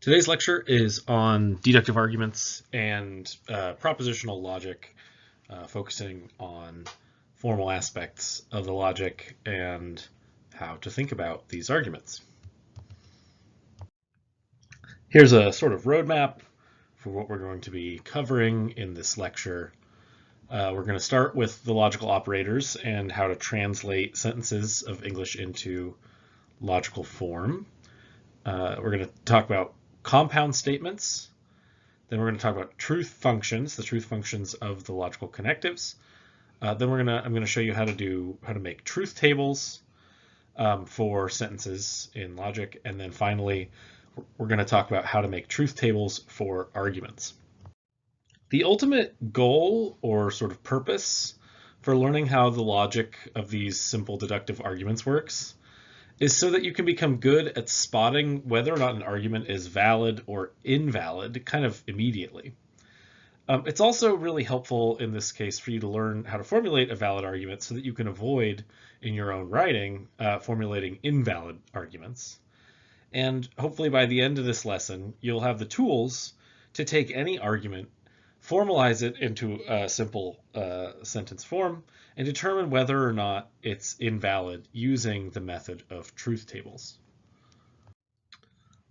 Today's lecture is on deductive arguments and propositional logic, focusing on formal aspects of the logic and how to think about these arguments. Here's a sort of roadmap for what we're going to be covering in this lecture. We're going to start with the logical operators and how to translate sentences of English into logical form. We're going to talk about compound statements. Then we're going to talk about truth functions, the truth functions of the logical connectives. Then I'm going to show you how to make truth tables for sentences in logic. And then finally, we're going to talk about how to make truth tables for arguments. The ultimate goal or sort of purpose for learning how the logic of these simple deductive arguments works is so that you can become good at spotting whether or not an argument is valid or invalid kind of immediately. It's also really helpful in this case for you to learn how to formulate a valid argument so that you can avoid in your own writing formulating invalid arguments. And hopefully by the end of this lesson, you'll have the tools to take any argument, formalize it into a simple sentence form, and determine whether or not it's invalid using the method of truth tables.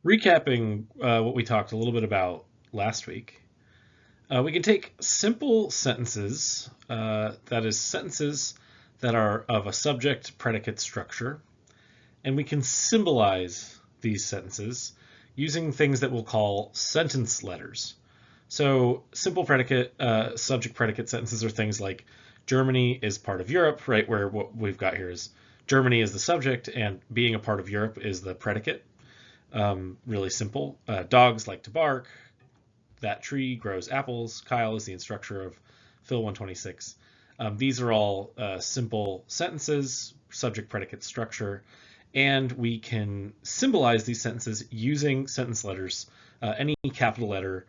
Recapping what we talked a little bit about last week, we can take simple sentences, that is sentences that are of a subject-predicate structure, and we can symbolize these sentences using things that we'll call sentence letters. So simple predicate, subject-predicate sentences are things like Germany is part of Europe, right? Where what we've got here is Germany is the subject and being a part of Europe is the predicate. Really simple. Dogs like to bark. That tree grows apples. Kyle is the instructor of Phil 126. These are all simple sentences, subject-predicate structure, and we can symbolize these sentences using sentence letters, any capital letter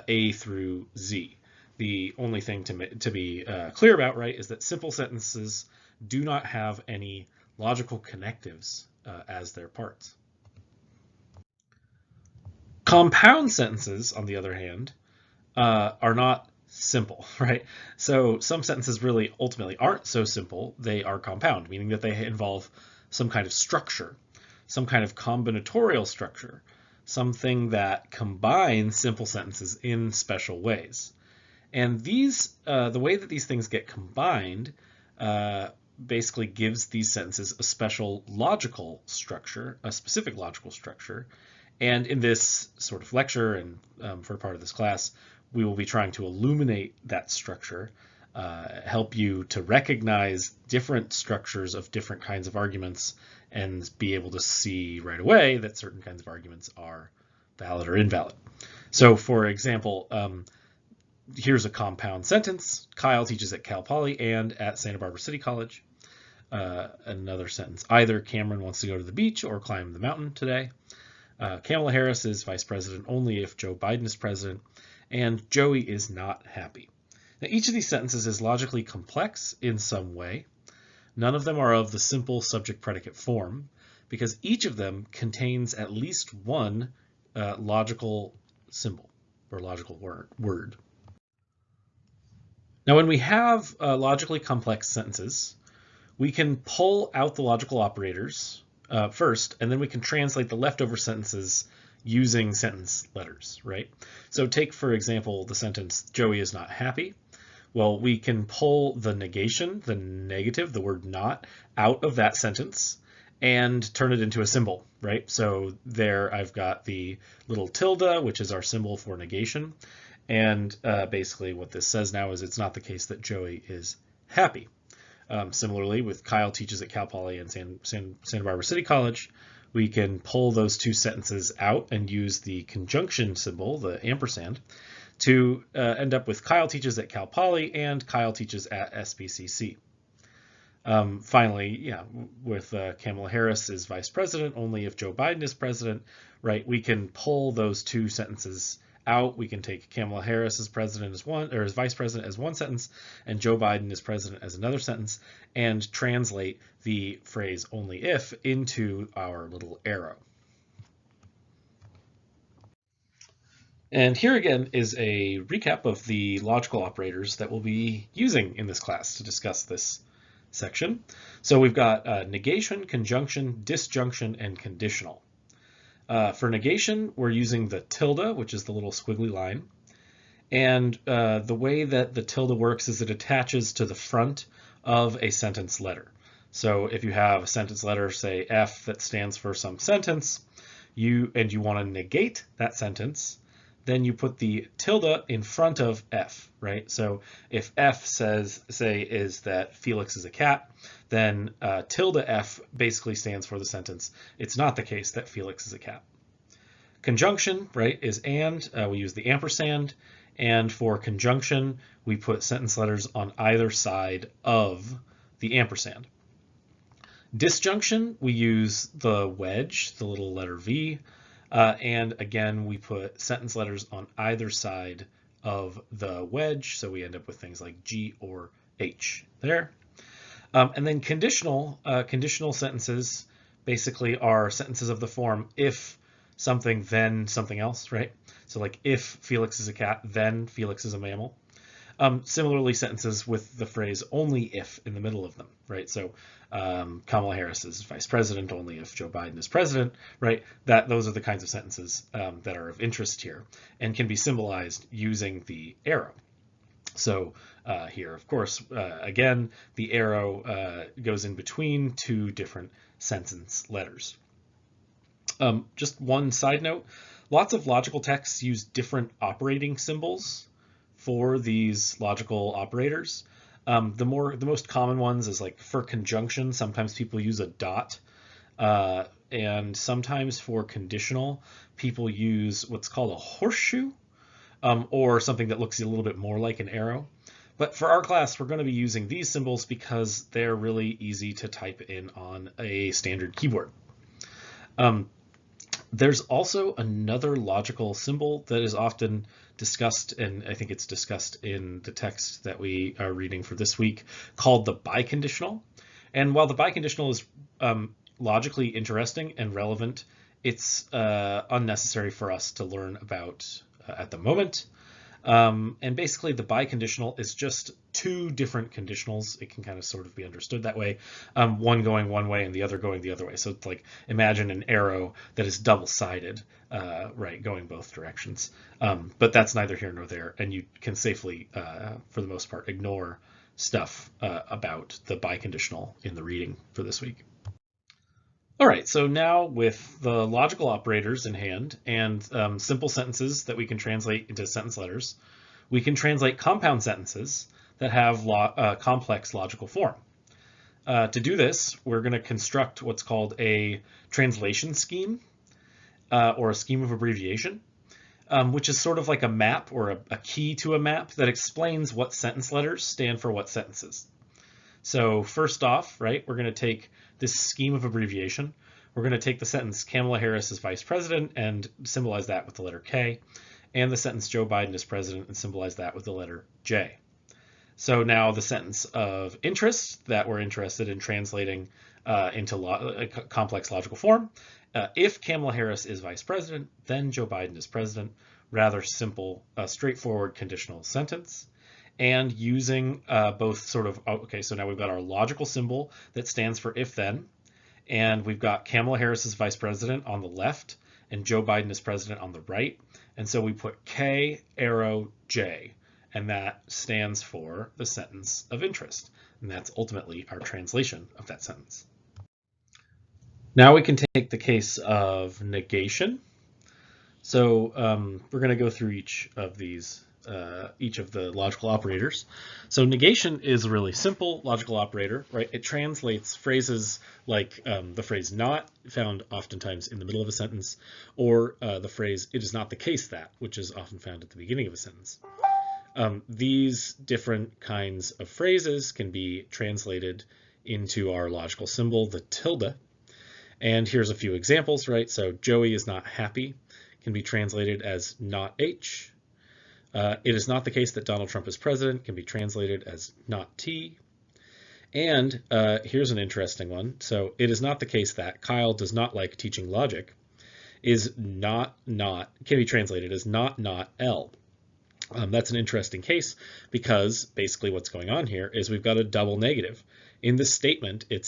A through Z. The only thing to be clear about, right, is that simple sentences do not have any logical connectives as their parts. Compound sentences, on the other hand, are not simple, right? So some sentences really ultimately aren't so simple. They are compound, meaning that they involve some kind of structure, some kind of combinatorial structure, something that combines simple sentences in special ways. And these, the way that these things get combined basically gives these sentences a special logical structure, a specific logical structure. And in this sort of lecture and for part of this class, we will be trying to illuminate that structure, help you to recognize different structures of different kinds of arguments and be able to see right away that certain kinds of arguments are valid or invalid. So for example, here's a compound sentence. Kyle teaches at Cal Poly and at Santa Barbara City College. Another sentence. Either Cameron wants to go to the beach or climb the mountain today. Kamala Harris is vice president only if Joe Biden is president. And Joey is not happy. Now, each of these sentences is logically complex in some way. None of them are of the simple subject-predicate form because each of them contains at least one logical symbol or logical word. Now, when we have logically complex sentences, we can pull out the logical operators first, and then we can translate the leftover sentences using sentence letters, right? So take, for example, the sentence, Joey is not happy. Well, we can pull the negation, the negative, the word not, out of that sentence and turn it into a symbol, right? So there I've got the little tilde, which is our symbol for negation. And basically what this says now is it's not the case that Joey is happy. Similarly, with Kyle teaches at Cal Poly and Santa Barbara City College, we can pull those two sentences out and use the conjunction symbol, the ampersand, to end up with Kyle teaches at Cal Poly and Kyle teaches at SBCC. Finally, with Kamala Harris is vice president only if Joe Biden is president, right? We can pull those two sentences out. We can take Kamala Harris as president as one, or as vice president as one sentence, and Joe Biden as president as another sentence, and translate the phrase only if into our little arrow. And here again is a recap of the logical operators that we'll be using in this class to discuss this section. So we've got negation, conjunction, disjunction, and conditional. For negation, we're using the tilde, which is the little squiggly line. And the way that the tilde works is it attaches to the front of a sentence letter. So if you have a sentence letter, say F, that stands for some sentence, you want to negate that sentence, then you put the tilde in front of F, right? So if F says, say, is that Felix is a cat, then tilde F basically stands for the sentence, it's not the case that Felix is a cat. Conjunction, right, is and. We use the ampersand. And for conjunction, we put sentence letters on either side of the ampersand. Disjunction, we use the wedge, the little letter V. And again, we put sentence letters on either side of the wedge. So we end up with things like G or H there. And then conditional sentences basically are sentences of the form if something, then something else, right? So like if Felix is a cat, then Felix is a mammal. Similarly, sentences with the phrase only if in the middle of them, right? So Kamala Harris is vice president only if Joe Biden is president, right? Those are the kinds of sentences that are of interest here and can be symbolized using the arrow. So here, of course, again, the arrow goes in between two different sentence letters. Just one side note, lots of logical texts use different operating symbols for these logical operators. The most common ones is like for conjunction, sometimes people use a dot. And sometimes for conditional, people use what's called a horseshoe, or something that looks a little bit more like an arrow. But for our class, we're going to be using these symbols because they're really easy to type in on a standard keyboard. There's also another logical symbol that is often discussed, and I think it's discussed in the text that we are reading for this week, called the biconditional. And while the biconditional is logically interesting and relevant, it's unnecessary for us to learn about at the moment. And basically the biconditional is just two different conditionals. It can kind of sort of be understood that way. One going one way and the other going the other way. So it's like, imagine an arrow that is double-sided, right, going both directions. But that's neither here nor there. And you can safely, for the most part, ignore stuff about the biconditional in the reading for this week. All right, so now with the logical operators in hand and simple sentences that we can translate into sentence letters, we can translate compound sentences that have complex logical form. To do this, we're going to construct what's called a translation scheme or a scheme of abbreviation, which is sort of like a map or a key to a map that explains what sentence letters stand for what sentences. So first off, right, we're going to take this scheme of abbreviation. We're going to take the sentence Kamala Harris is vice president and symbolize that with the letter K, and the sentence Joe Biden is president and symbolize that with the letter J. So now the sentence of interest that we're interested in translating into complex logical form. If Kamala Harris is vice president, then Joe Biden is president. Rather simple, straightforward conditional sentence. And using both sort of, okay, so now we've got our logical symbol that stands for if then, and we've got Kamala Harris as vice president on the left and Joe Biden as president on the right. And so we put K arrow J, and that stands for the sentence of interest. And that's ultimately our translation of that sentence. Now we can take the case of negation. So we're going to go through each of the logical operators. So negation is a really simple logical operator, right? It translates phrases like the phrase not, found oftentimes in the middle of a sentence, or the phrase it is not the case that, which is often found at the beginning of a sentence. These different kinds of phrases can be translated into our logical symbol, the tilde. And here's a few examples, right? So Joey is not happy can be translated as not H. It is not the case that Donald Trump is president can be translated as not T. And here's an interesting one. So it is not the case that Kyle does not like teaching logic is can be translated as not L. That's an interesting case because basically what's going on here is we've got a double negative. In this statement, it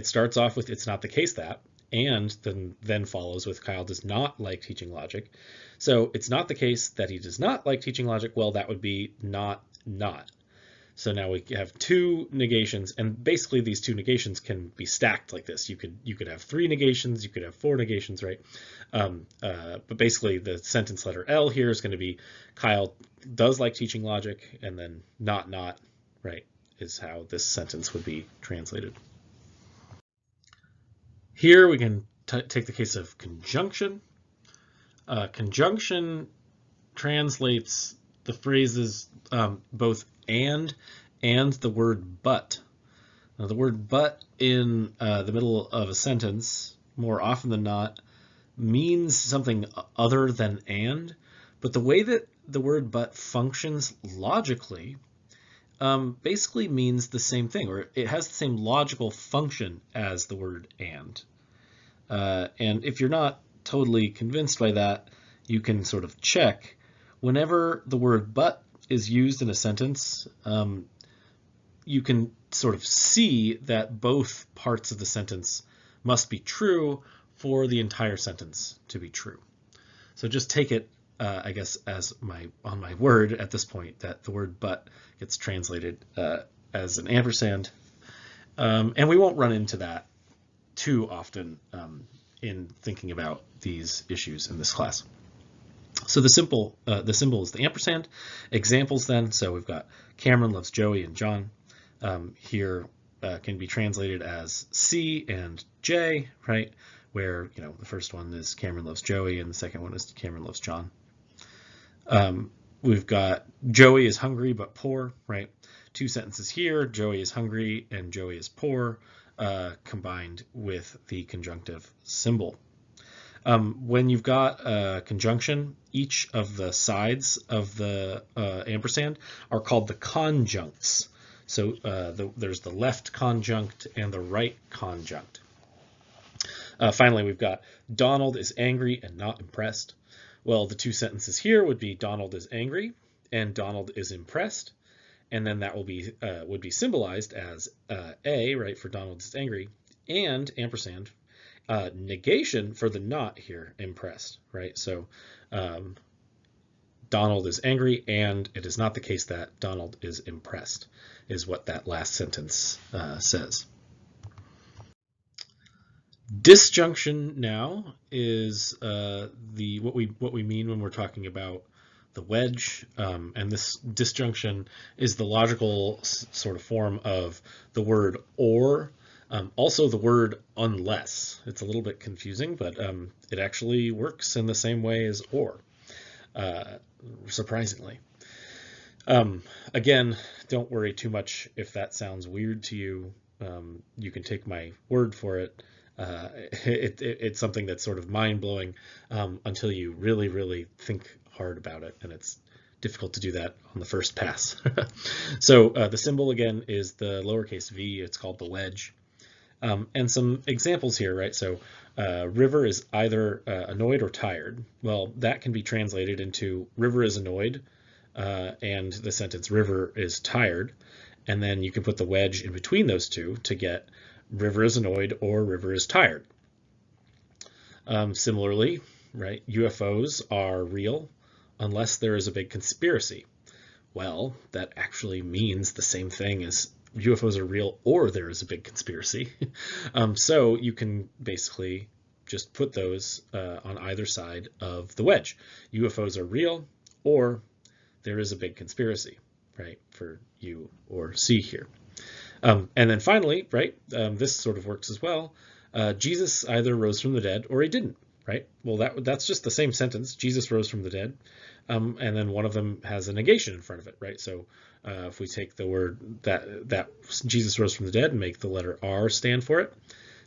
starts off with it's not the case that, and then follows with Kyle does not like teaching logic. So it's not the case that he does not like teaching logic. Well, that would be not. So now we have two negations, and basically these two negations can be stacked like this. You could have three negations, you could have four negations, right? But basically the sentence letter L here is going to be Kyle does like teaching logic, and then not, right, is how this sentence would be translated. Here we can take the case of conjunction. Conjunction translates the phrases both and the word but. Now, the word but in the middle of a sentence, more often than not, means something other than and, but the way that the word but functions logically basically means the same thing, or it has the same logical function as the word and. And if you're not totally convinced by that, you can sort of check. Whenever the word but is used in a sentence, you can sort of see that both parts of the sentence must be true for the entire sentence to be true. So just take it, I guess, as on my word at this point that the word but gets translated as an ampersand. And we won't run into that too often in thinking about these issues in this class. So the symbol is the ampersand. Examples then, so we've got Cameron loves Joey and John. Here can be translated as C and J, right? Where, the first one is Cameron loves Joey and the second one is Cameron loves John. We've got Joey is hungry but poor, right? Two sentences here, Joey is hungry and Joey is poor, combined with the conjunctive symbol. When you've got a conjunction, each of the sides of the ampersand are called the conjuncts. So there's the left conjunct and the right conjunct. Finally, we've got Donald is angry and not impressed. Well, the two sentences here would be Donald is angry and Donald is impressed. And then that would be symbolized as A, right, for Donald is angry, and ampersand, negation for the not here, impressed, right? So Donald is angry, and it is not the case that Donald is impressed, is what that last sentence says. Disjunction now is what we mean when we're talking about the wedge, and this disjunction is the logical sort of form of the word or, also the word unless. It's a little bit confusing, but it actually works in the same way as or, surprisingly. Again, don't worry too much if that sounds weird to you. You can take my word for it. It's something that's sort of mind-blowing until you really, really think hard about it, and it's difficult to do that on the first pass. So the symbol again is the lowercase v. It's called the wedge. And some examples here, right? So River is either annoyed or tired. Well, that can be translated into River is annoyed and the sentence River is tired. And then you can put the wedge in between those two to get River is annoyed or River is tired. Similarly, right, UFOs are real unless there is a big conspiracy. Well, that actually means the same thing as UFOs are real or there is a big conspiracy. So you can basically just put those on either side of the wedge. UFOs are real or there is a big conspiracy, right, for U or C here. And then finally, right, this sort of works as well. Jesus either rose from the dead or he didn't, right? Well, that's just the same sentence. Jesus rose from the dead. And then one of them has a negation in front of it, right? So if we take the word that Jesus rose from the dead and make the letter R stand for it,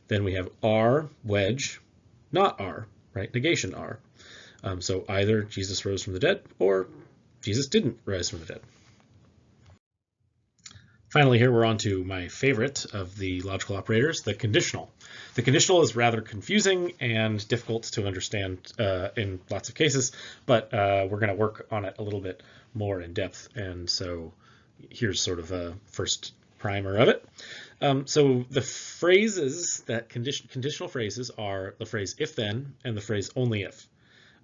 then we have R, wedge, not R, right? Negation R. So either Jesus rose from the dead or Jesus didn't rise from the dead. Finally, here we're on to my favorite of the logical operators, the conditional. The conditional is rather confusing and difficult to understand in lots of cases, but we're going to work on it a little bit more in depth. And so here's sort of a first primer of it. So the phrases that conditional phrases are the phrase if then and the phrase only if.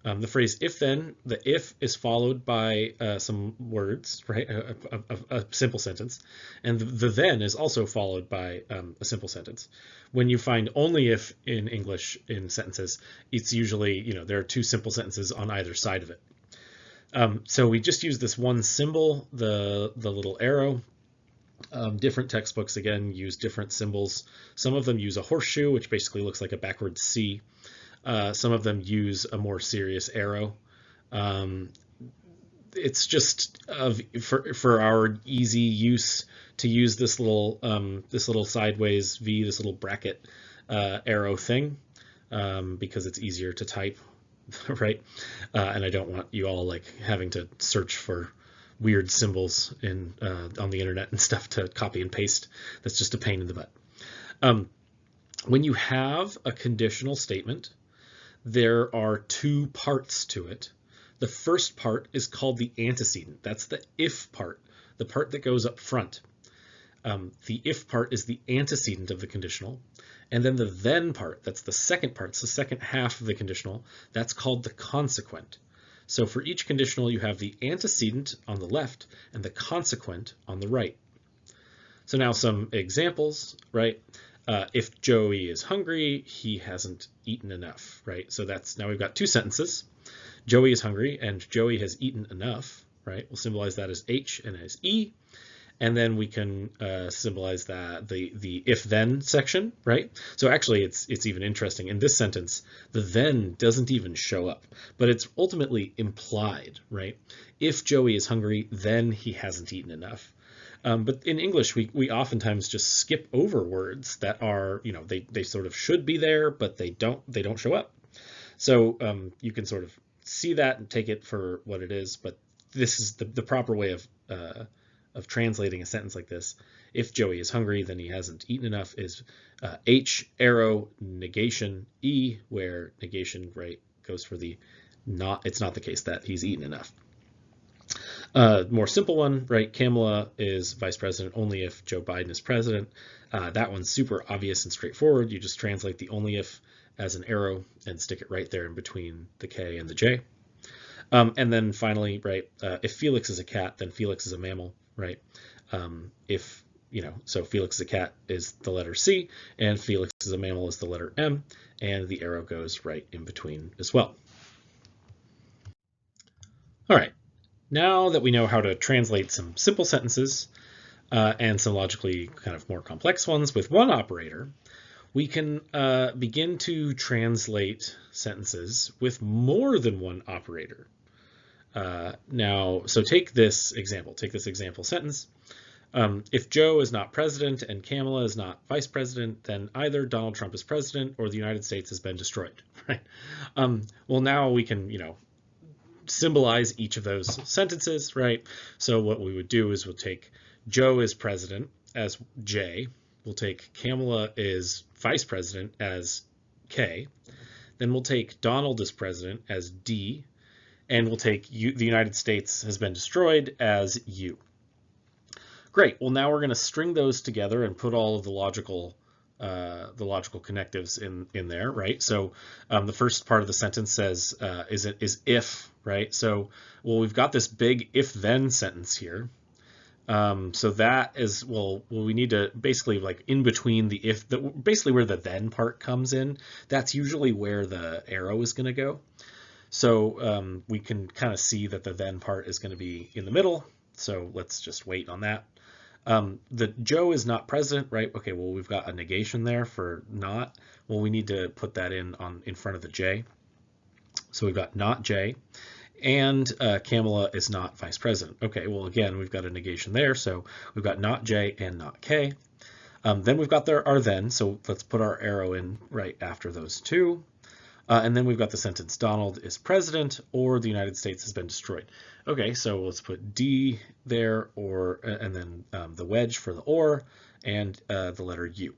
The phrase if then, the if is followed by some words, right? A simple sentence. And the then is also followed by a simple sentence. When you find only if in English in sentences, it's usually, there are two simple sentences on either side of it. So we just use this one symbol, the little arrow. Different textbooks, again, use different symbols. Some of them use a horseshoe, which basically looks like a backwards C. Some of them use a more serious arrow. It's just for our easy use to use this little sideways V, this little bracket arrow thing, because it's easier to type, right? And I don't want you all like having to search for weird symbols on the internet and stuff to copy and paste. That's just a pain in the butt. When you have a conditional statement, there are two parts to it. The first part is called the antecedent. That's the if part, the part that goes up front. The if part is the antecedent of the conditional. And then the then part, that's the second part, it's the second half of the conditional, that's called the consequent. So for each conditional, you have the antecedent on the left and the consequent on the right. So now some examples, right? If Joey is hungry, he hasn't eaten enough, right? So now we've got two sentences. Joey is hungry and Joey has eaten enough, right? We'll symbolize that as H and as E. And then we can symbolize that the if-then section, right? So actually, it's even interesting. In this sentence, the then doesn't even show up, but it's ultimately implied, right? If Joey is hungry, then he hasn't eaten enough. But in English, we oftentimes just skip over words that are, they sort of should be there, but they don't show up. So you can sort of see that and take it for what it is. But this is the proper way of translating a sentence like this. If Joey is hungry, then he hasn't eaten enough is H arrow negation E, where negation, right, goes for the not. It's not the case that he's eaten enough. More simple one, right? Kamala is vice president only if Joe Biden is president. That one's super obvious and straightforward. You just translate the only if as an arrow and stick it right there in between the K and the J. And then finally, right, if Felix is a cat, then Felix is a mammal, right? So Felix is a cat is the letter C, and Felix is a mammal is the letter M, and the arrow goes right in between as well. All right. Now that we know how to translate some simple sentences and some logically kind of more complex ones with one operator, we can begin to translate sentences with more than one operator. So take this example sentence. If Joe is not president and Kamala is not vice president, then either Donald Trump is president or the United States has been destroyed, right? Well, now we can, symbolize each of those sentences, right? So what we would do is we'll take Joe is president as J. We'll take Kamala is vice president as K. Then we'll take Donald is president as D. And we'll take the United States has been destroyed as U. Great. Well, now we're going to string those together and put all of the logical connectives in there, right? So the first part of the sentence says is if, right? So we've got this big if-then sentence here. So that is we need to basically like in between the if, basically where the then part comes in. That's usually where the arrow is going to go. So we can kind of see that the then part is going to be in the middle. So let's just wait on that. The Joe is not president, right? Okay, well, we've got a negation there for not. Well, we need to put that in front of the J. So we've got not J. And Kamala is not vice president. Okay, well, again, we've got a negation there. So we've got not J and not K. Then we've got our then. So let's put our arrow in right after those two. And then we've got the sentence, Donald is president or the United States has been destroyed. Okay, so let's put D there, or and then the wedge for the or, and the letter U.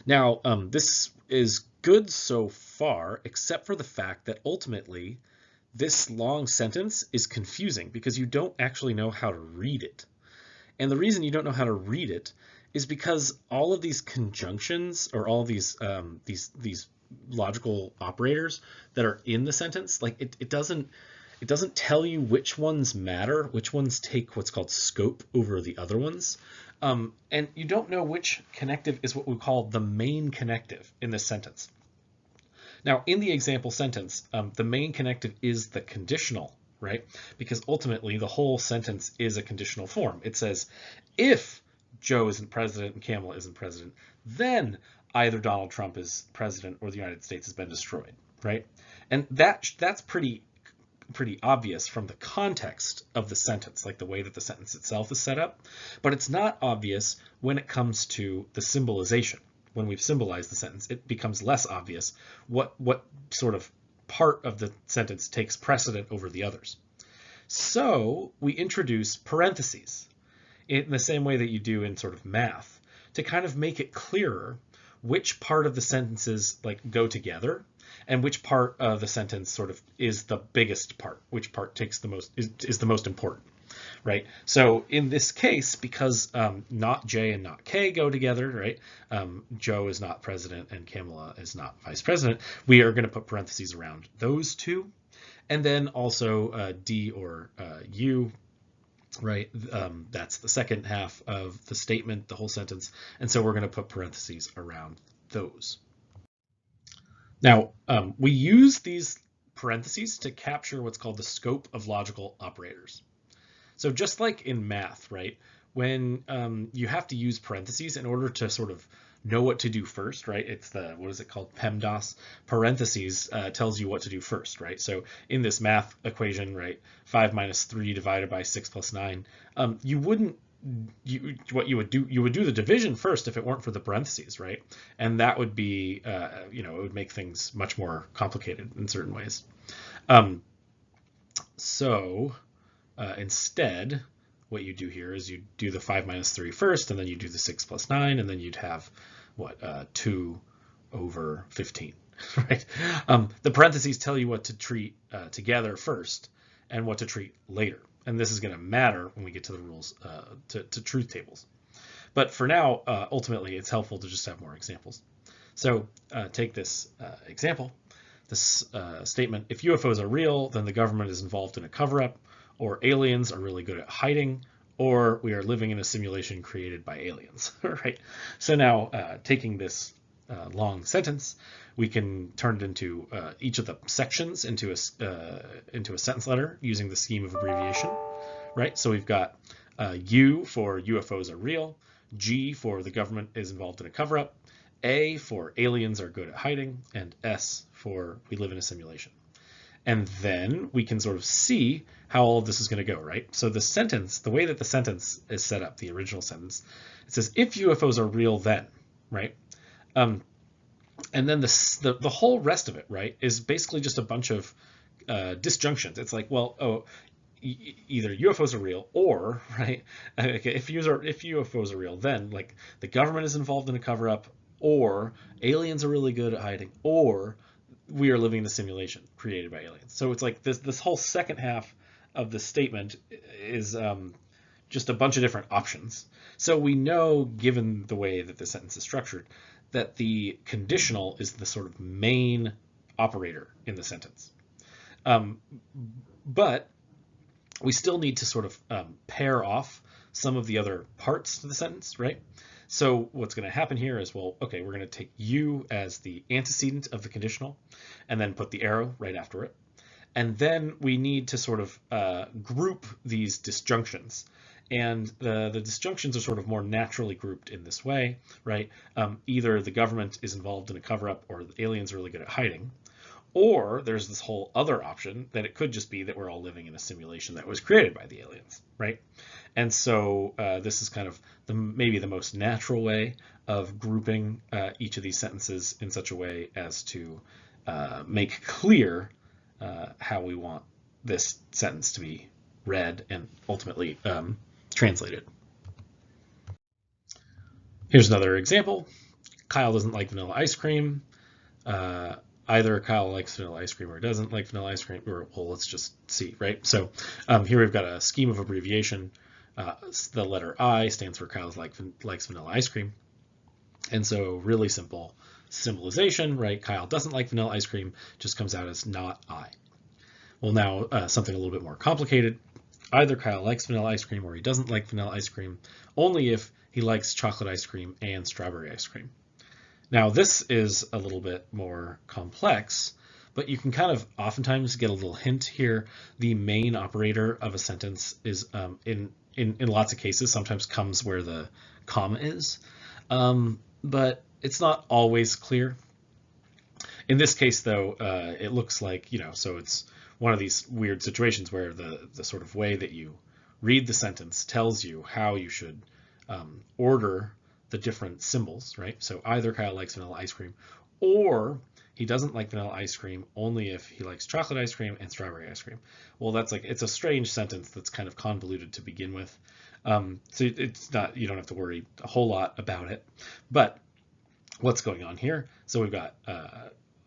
Now, this is good so far, except for the fact that ultimately this long sentence is confusing because you don't actually know how to read it. And the reason you don't know how to read it is because all of these conjunctions, or all of these logical operators that are in the sentence, like it doesn't tell you which ones matter, which ones take what's called scope over the other ones. And you don't know which connective is what we call the main connective in this sentence. Now, in the example sentence, the main connective is the conditional, right? Because ultimately the whole sentence is a conditional form. It says, if Joe isn't president and Kamala isn't president, then either Donald Trump is president or the United States has been destroyed, right? And that's pretty obvious from the context of the sentence, like the way that the sentence itself is set up, but it's not obvious when it comes to the symbolization. When we've symbolized the sentence, it becomes less obvious what sort of part of the sentence takes precedent over the others. So we introduce parentheses in the same way that you do in sort of math to kind of make it clearer which part of the sentences like go together and which part of the sentence sort of is the biggest part, which part takes the most is the most important, right? So in this case, because not J and not K go together, right? Joe is not president and Kamala is not vice president. We are going to put parentheses around those two, and then also D or U, right? That's the second half of the statement, the whole sentence, and so we're going to put parentheses around those. Now, we use these parentheses to capture what's called the scope of logical operators. So just like in math, right, when you have to use parentheses in order to sort of know what to do first, right? It's the, what is it called? PEMDAS. Parentheses tells you what to do first, right? So in this math equation, right, 5 minus 3 divided by 6 plus 9, you would do the division first if it weren't for the parentheses, right? And that would be, it would make things much more complicated in certain ways. Instead, what you do here is you do the 5 minus 3 first, and then you do the 6 plus 9, and then you'd have, 2 over 15, right? The parentheses tell you what to treat together first and what to treat later. And this is going to matter when we get to the rules, to truth tables. But for now, ultimately, it's helpful to just have more examples. So take this example, this statement: if UFOs are real, then the government is involved in a cover-up, or aliens are really good at hiding, or we are living in a simulation created by aliens, right? So now, taking this long sentence, we can turn it into each of the sections into a sentence letter using the scheme of abbreviation, right? So we've got U for UFOs are real, G for the government is involved in a cover-up, A for aliens are good at hiding, and S for we live in a simulation. And then we can sort of see how all of this is going to go, right? So the sentence, the way that the sentence is set up, the original sentence, it says, if UFOs are real, then, right? And then the whole rest of it, right, is basically just a bunch of disjunctions. It's like, well, either UFOs are real, or, right, okay, if UFOs are real, then like the government is involved in a cover-up, or aliens are really good at hiding, or we are living in a simulation created by aliens. So it's like this whole second half of the statement is just a bunch of different options. So we know, given the way that the sentence is structured, that the conditional is the sort of main operator in the sentence. But we still need to sort of pair off some of the other parts of the sentence, right? So what's going to happen here is, well, okay, we're going to take U as the antecedent of the conditional and then put the arrow right after it. And then we need to sort of group these disjunctions. And the disjunctions are sort of more naturally grouped in this way, right? Either the government is involved in a cover-up or the aliens are really good at hiding. Or there's this whole other option that it could just be that we're all living in a simulation that was created by the aliens, right? And so this is kind of maybe the most natural way of grouping each of these sentences in such a way as to make clear how we want this sentence to be read and ultimately translated. Here's another example. Kyle doesn't like vanilla ice cream. Either Kyle likes vanilla ice cream or doesn't like vanilla ice cream, or well, let's just see, right? So here we've got a scheme of abbreviation. The letter I stands for Kyle likes vanilla ice cream. And so really simple symbolization, right? Kyle doesn't like vanilla ice cream, just comes out as not I. Well, now something a little bit more complicated. Either Kyle likes vanilla ice cream or he doesn't like vanilla ice cream, only if he likes chocolate ice cream and strawberry ice cream. Now, this is a little bit more complex, but you can kind of oftentimes get a little hint here. The main operator of a sentence is, in lots of cases, sometimes comes where the comma is, but it's not always clear. In this case, though, it looks like, so it's one of these weird situations where the sort of way that you read the sentence tells you how you should order the different symbols, right? So either Kyle likes vanilla ice cream, or he doesn't like vanilla ice cream only if he likes chocolate ice cream and strawberry ice cream. Well, it's a strange sentence that's kind of convoluted to begin with. So it's not, you don't have to worry a whole lot about it. But what's going on here? So we've got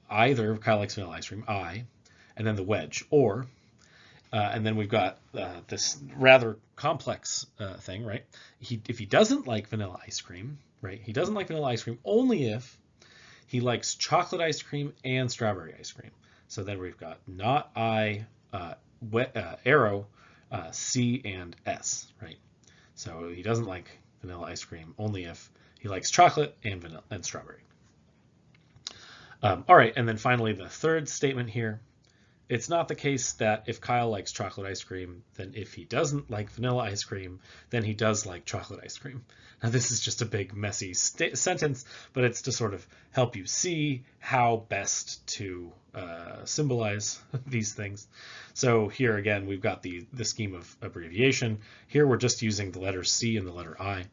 either Kyle likes vanilla ice cream, I, and then the wedge, or, and then we've got this rather complex thing, right? If he doesn't like vanilla ice cream, right? He doesn't like vanilla ice cream only if he likes chocolate ice cream and strawberry ice cream. So then we've got not I, arrow, C and S, right? So he doesn't like vanilla ice cream only if he likes chocolate and vanilla and strawberry. All right, and then finally the third statement here. It's not the case that if Kyle likes chocolate ice cream, then if he doesn't like vanilla ice cream, then he does like chocolate ice cream. Now this is just a big messy sentence, but it's to sort of help you see how best to symbolize these things. So here again, we've got the scheme of abbreviation. Here we're just using the letter C and the letter I.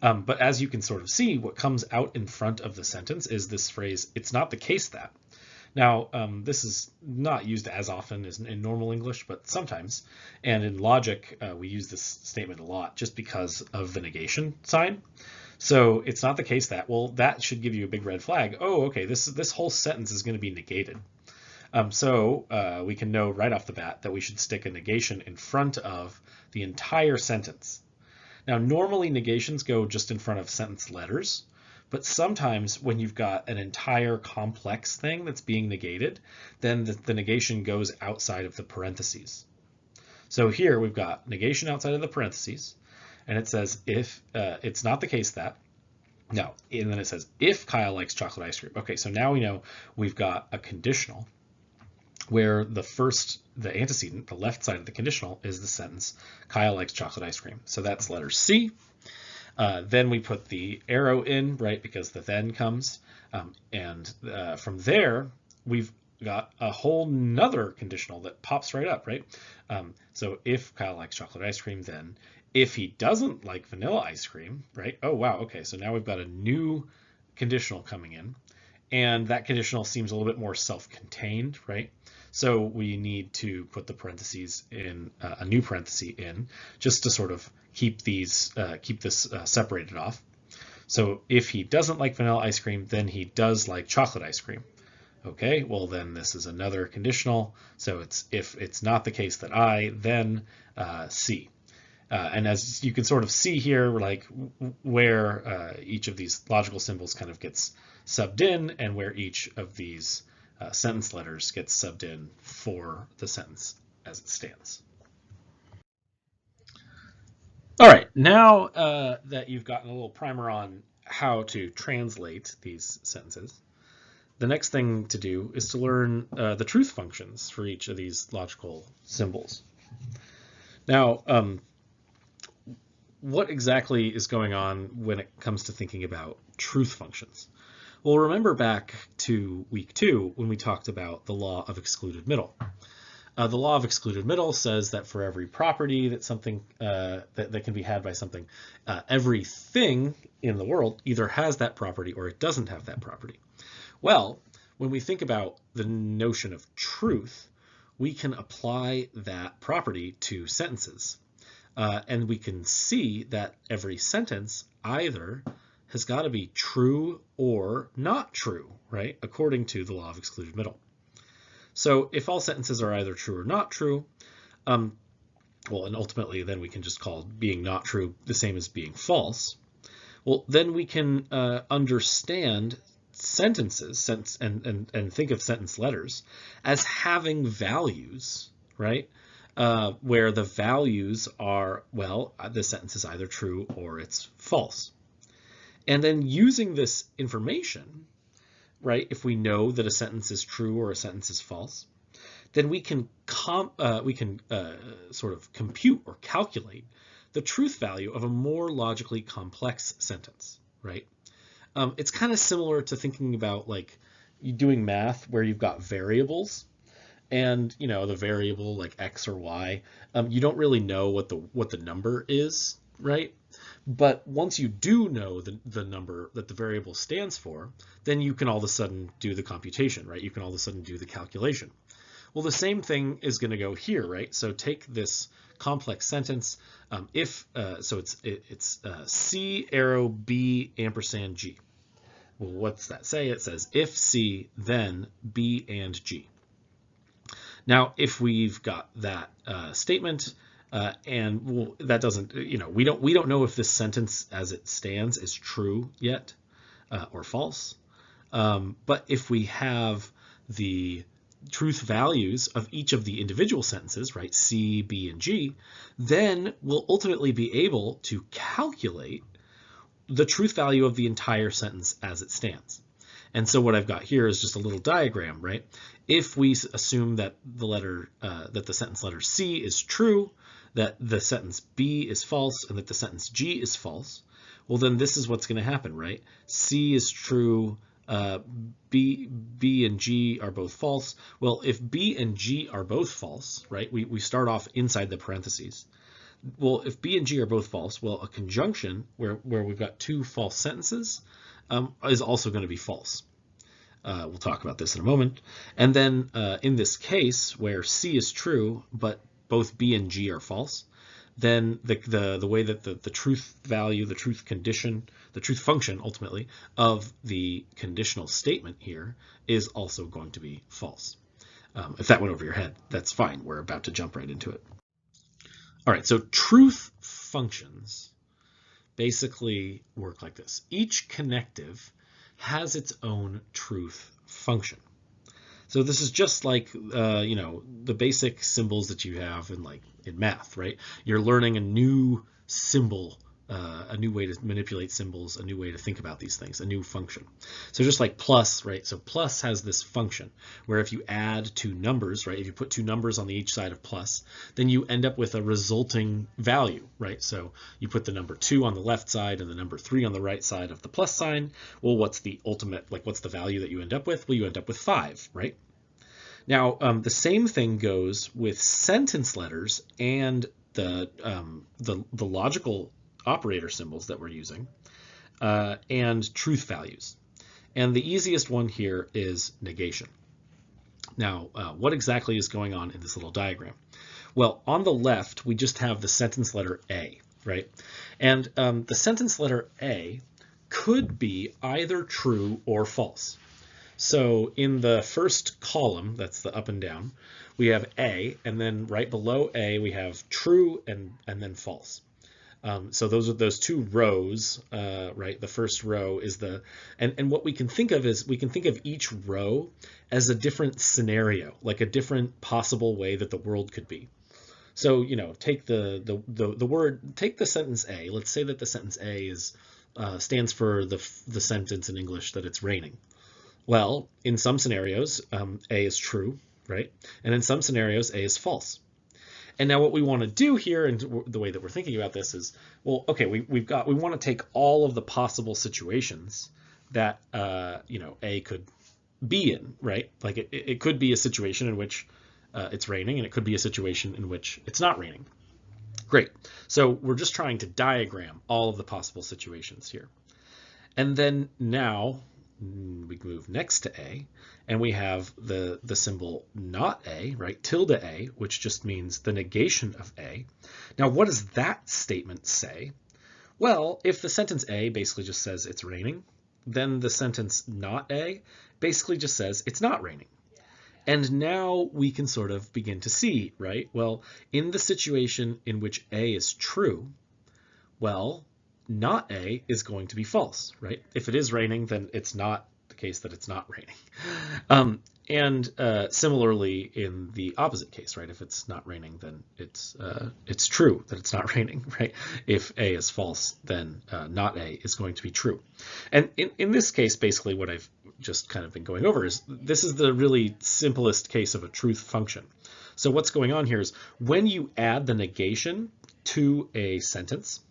But as you can sort of see, what comes out in front of the sentence is this phrase, it's not the case that. Now, this is not used as often as in normal English, but sometimes. And in logic, we use this statement a lot just because of the negation sign. So it's not the case that, well, that should give you a big red flag. Oh, okay, this whole sentence is going to be negated. So we can know right off the bat that we should stick a negation in front of the entire sentence. Now, normally negations go just in front of sentence letters. But sometimes when you've got an entire complex thing that's being negated, then the negation goes outside of the parentheses. So here we've got negation outside of the parentheses, and it says if it's not the case that. No, and then it says if Kyle likes chocolate ice cream. Okay, so now we know we've got a conditional where the antecedent, the left side of the conditional, is the sentence Kyle likes chocolate ice cream. So that's letter C. Then we put the arrow in, right, because the then comes. And from there, we've got a whole nother conditional that pops right up, right? So if Kyle likes chocolate ice cream, then if he doesn't like vanilla ice cream, right? Oh, wow, okay, so now we've got a new conditional coming in. And that conditional seems a little bit more self-contained, right? So we need to put the parentheses in, a new parenthesis in, just to sort of keep this separated off. So if he doesn't like vanilla ice cream, then he does like chocolate ice cream. Okay, well then this is another conditional. So it's if it's not the case that I, then C. And as you can sort of see here, like where each of these logical symbols kind of gets subbed in and where each of these sentence letters gets subbed in for the sentence as it stands. All right, now that you've gotten a little primer on how to translate these sentences, the next thing to do is to learn the truth functions for each of these logical symbols. Now, what exactly is going on when it comes to thinking about truth functions? Well, remember back to week 2 when we talked about the law of excluded middle. The law of excluded middle says that for every property that something that can be had by something, everything in the world either has that property or it doesn't have that property. Well, when we think about the notion of truth, we can apply that property to sentences. And we can see that every sentence either has got to be true or not true, right? According to the law of excluded middle. So if all sentences are either true or not true, well, and ultimately then we can just call being not true the same as being false. Well, then we can understand sentences and think of sentence letters as having values, right? Where the values are, well, the sentence is either true or it's false. And then using this information, right, if we know that a sentence is true or a sentence is false, then we can sort of compute or calculate the truth value of a more logically complex sentence, right? It's kind of similar to thinking about like you doing math where you've got variables, and the variable like x or y, you don't really know what the number is, right? But once you do know the number that the variable stands for, then you can all of a sudden do the computation, right? You can all of a sudden do the calculation. Well, the same thing is going to go here, right? So take this complex sentence. So it's C arrow B ampersand G. Well, what's that say? It says if C, then B and G. Now, if we've got that statement, and that doesn't, we don't know if this sentence as it stands is true yet or false. But if we have the truth values of each of the individual sentences, right, C, B, and G, then we'll ultimately be able to calculate the truth value of the entire sentence as it stands. And so what I've got here is just a little diagram, right? If we assume that the sentence letter C is true, that the sentence B is false, and that the sentence G is false, well, then this is what's going to happen, right? C is true, B and G are both false. Well, if B and G are both false, right, we start off inside the parentheses. Well, if B and G are both false, well, a conjunction where we've got two false sentences is also going to be false. We'll talk about this in a moment. And then in this case where C is true, but both B and G are false, then the way that the truth value, the truth condition, the truth function ultimately of the conditional statement here is also going to be false. If that went over your head, that's fine. We're about to jump right into it. All right, so truth functions basically work like this. Each connective has its own truth function. So this is just like the basic symbols that you have in math, right? You're learning a new symbol, a new way to manipulate symbols, a new way to think about these things, a new function. So just like plus, right? So plus has this function where if you add two numbers, right? If you put two numbers on each side of plus, then you end up with a resulting value, right? So you put the number 2 on the left side and the number 3 on the right side of the plus sign. Well, what's the ultimate, what's the value that you end up with? Well, you end up with 5, right? Now, the same thing goes with sentence letters and the logical operator symbols that we're using, and truth values. And the easiest one here is negation. Now, what exactly is going on in this little diagram? Well, on the left, we just have the sentence letter A, right? And the sentence letter A could be either true or false. So in the first column, that's the up and down, we have A, and then right below A, we have true and then false. So those are those two rows, right? The first row is and what we can think of is we can think of each row as a different scenario, like a different possible way that the world could be. So, take take the sentence A. Let's say that the sentence A stands for the sentence in English that it's raining. Well, in some scenarios, A is true, right? And in some scenarios, A is false. And now what we want to do here, and the way that we're thinking about this is, well, okay, we want to take all of the possible situations that A could be in, right? Like it could be a situation in which it's raining, and it could be a situation in which it's not raining. Great. So we're just trying to diagram all of the possible situations here. And then now we move next to A, and we have the symbol not A, right? Tilde A, which just means the negation of A. Now, what does that statement say? Well, if the sentence A basically just says it's raining, then the sentence not A basically just says it's not raining. And now we can sort of begin to see, right? Well, in the situation in which A is true, well, not A is going to be false, right? If it is raining, then it's not the case that it's not raining. And similarly, in the opposite case, right? If it's not raining, then it's true that it's not raining, right? If A is false, then not A is going to be true. And in this case, basically what I've just kind of been going over is this is the really simplest case of a truth function. So what's going on here is when you add the negation to a sentence,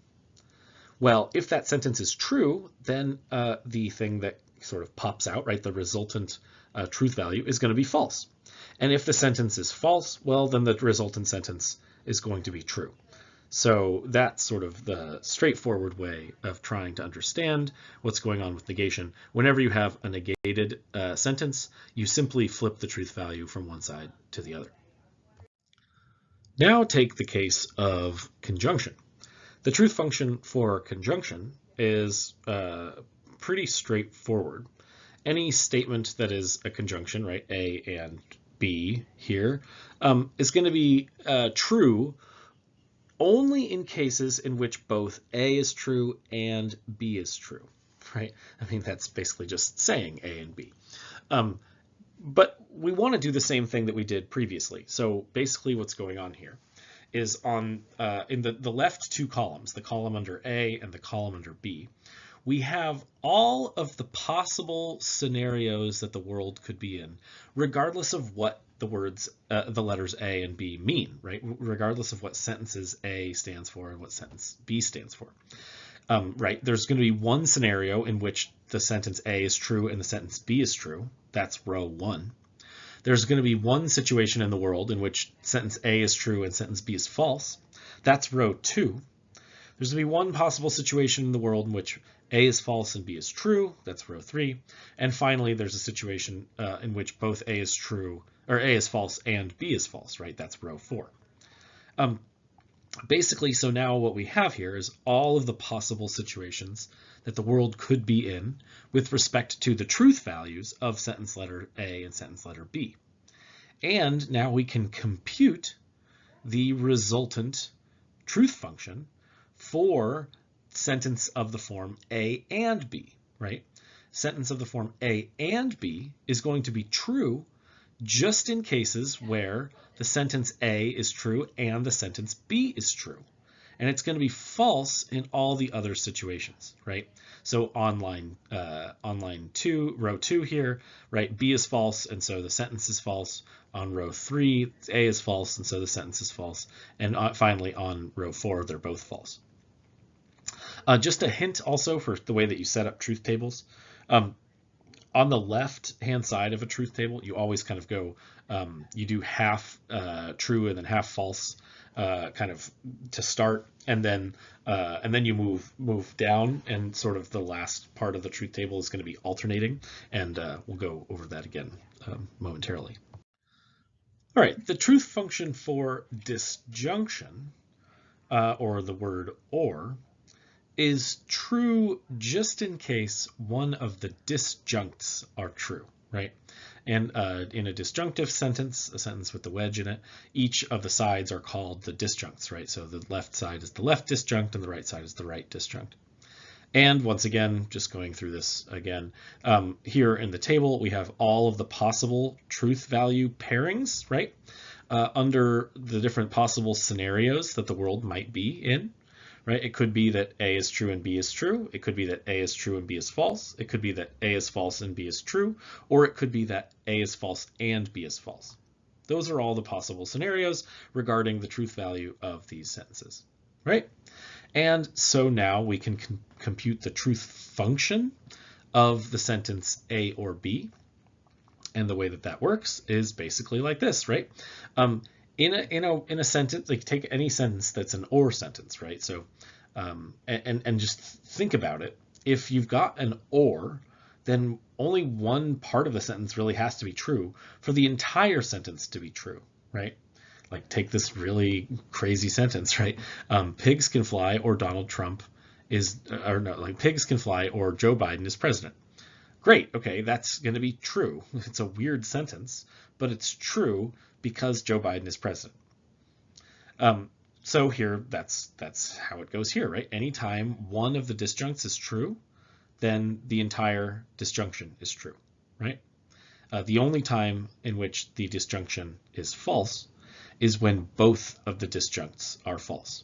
well, if that sentence is true, then the thing that sort of pops out, right, the resultant truth value is going to be false. And if the sentence is false, well, then the resultant sentence is going to be true. So that's sort of the straightforward way of trying to understand what's going on with negation. Whenever you have a negated sentence, you simply flip the truth value from one side to the other. Now take the case of conjunction. The truth function for conjunction is pretty straightforward. Any statement that is a conjunction, right, A and B here, is going to be true only in cases in which both A is true and B is true, right? I mean, that's basically just saying A and B. But we want to do the same thing that we did previously. So basically what's going on here is on in the left two columns, the column under A and the column under B, we have all of the possible scenarios that the world could be in, regardless of what the letters A and B mean, right? Regardless of what sentences A stands for and what sentence B stands for. Right, there's going to be one scenario in which the sentence A is true and the sentence B is true. That's row 1. There's going to be one situation in the world in which sentence A is true and sentence B is false. That's row 2. There's going to be one possible situation in the world in which A is false and B is true. That's row 3. And finally, there's a situation in which both A is true, or A is false and B is false, right? That's row 4. Basically, so now what we have here is all of the possible situations that the world could be in with respect to the truth values of sentence letter A and sentence letter B. And now we can compute the resultant truth function for sentence of the form A and B, right? Sentence of the form A and B is going to be true just in cases where the sentence A is true and the sentence B is true. And it's going to be false in all the other situations, right? So on line 2, row 2 here, right, B is false, and so the sentence is false. On row 3, A is false, and so the sentence is false. And finally, on row 4, they're both false. Just a hint also for the way that you set up truth tables. On the left-hand side of a truth table, you always kind of go, you do half true and then half false kind of to start, and then you move down, and sort of the last part of the truth table is going to be alternating, and we'll go over that again momentarily. All right, the truth function for disjunction, or the word or, is true just in case one of the disjuncts are true, right? And in a disjunctive sentence, a sentence with the wedge in it, each of the sides are called the disjuncts, right? So the left side is the left disjunct and the right side is the right disjunct. And once again, just going through this again, here in the table, we have all of the possible truth value pairings, right? Under the different possible scenarios that the world might be in. Right? It could be that A is true and B is true. It could be that A is true and B is false. It could be that A is false and B is true. Or it could be that A is false and B is false. Those are all the possible scenarios regarding the truth value of these sentences, right? And so now we can compute the truth function of the sentence A or B. And the way that that works is basically like this, right? In a sentence, like take any sentence that's an or sentence, right? So, and just think about it. If you've got an or then only one part of the sentence really has to be true for the entire sentence to be true, right? Like take this really crazy sentence, right? Pigs can fly or Donald Trump is, or no, like pigs can fly or Joe Biden is president. Great, okay, that's going to be true. It's a weird sentence, but it's true because Joe Biden is president. So here, that's how it goes here, right? Anytime one of the disjuncts is true, then the entire disjunction is true, right? The only time in which the disjunction is false is when both of the disjuncts are false.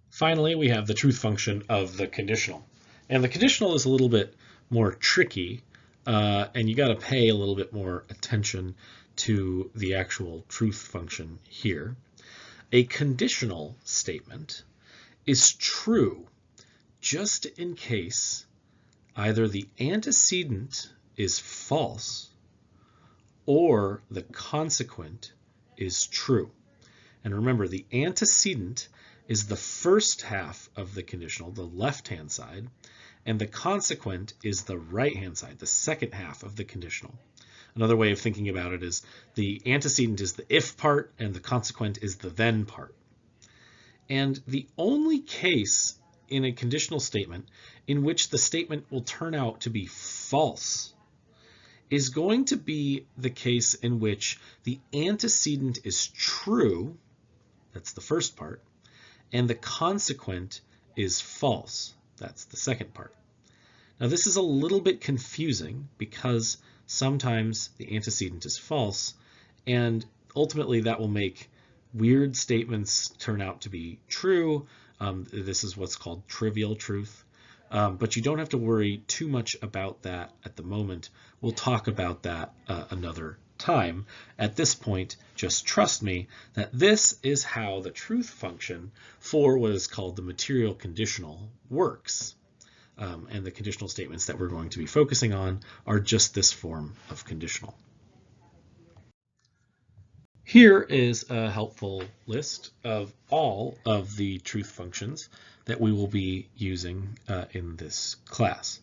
Finally, we have the truth function of the conditional. And the conditional is a little bit more tricky, and you got to pay a little bit more attention to the actual truth function here. A conditional statement is true just in case either the antecedent is false or the consequent is true. And remember, the antecedent is the first half of the conditional, the left-hand side, and the consequent is the right-hand side, the second half of the conditional. Another way of thinking about it is the antecedent is the if part and the consequent is the then part. And the only case in a conditional statement in which the statement will turn out to be false is going to be the case in which the antecedent is true, that's the first part, and the consequent is false, that's the second part. Now this is a little bit confusing because sometimes the antecedent is false, and ultimately that will make weird statements turn out to be true. This is what's called trivial truth. But you don't have to worry too much about that at the moment. We'll talk about that another time. At this point, just trust me that this is how the truth function for what is called the material conditional works. And the conditional statements that we're going to be focusing on are just this form of conditional. Here is a helpful list of all of the truth functions that we will be using in this class.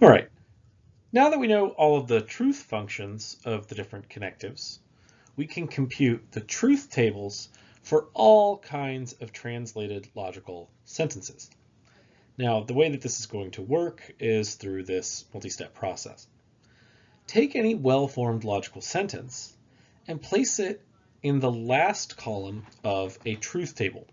All right, now that we know all of the truth functions of the different connectives, we can compute the truth tables for all kinds of translated logical sentences. Now, the way that this is going to work is through this multi-step process. Take any well-formed logical sentence and place it in the last column of a truth table.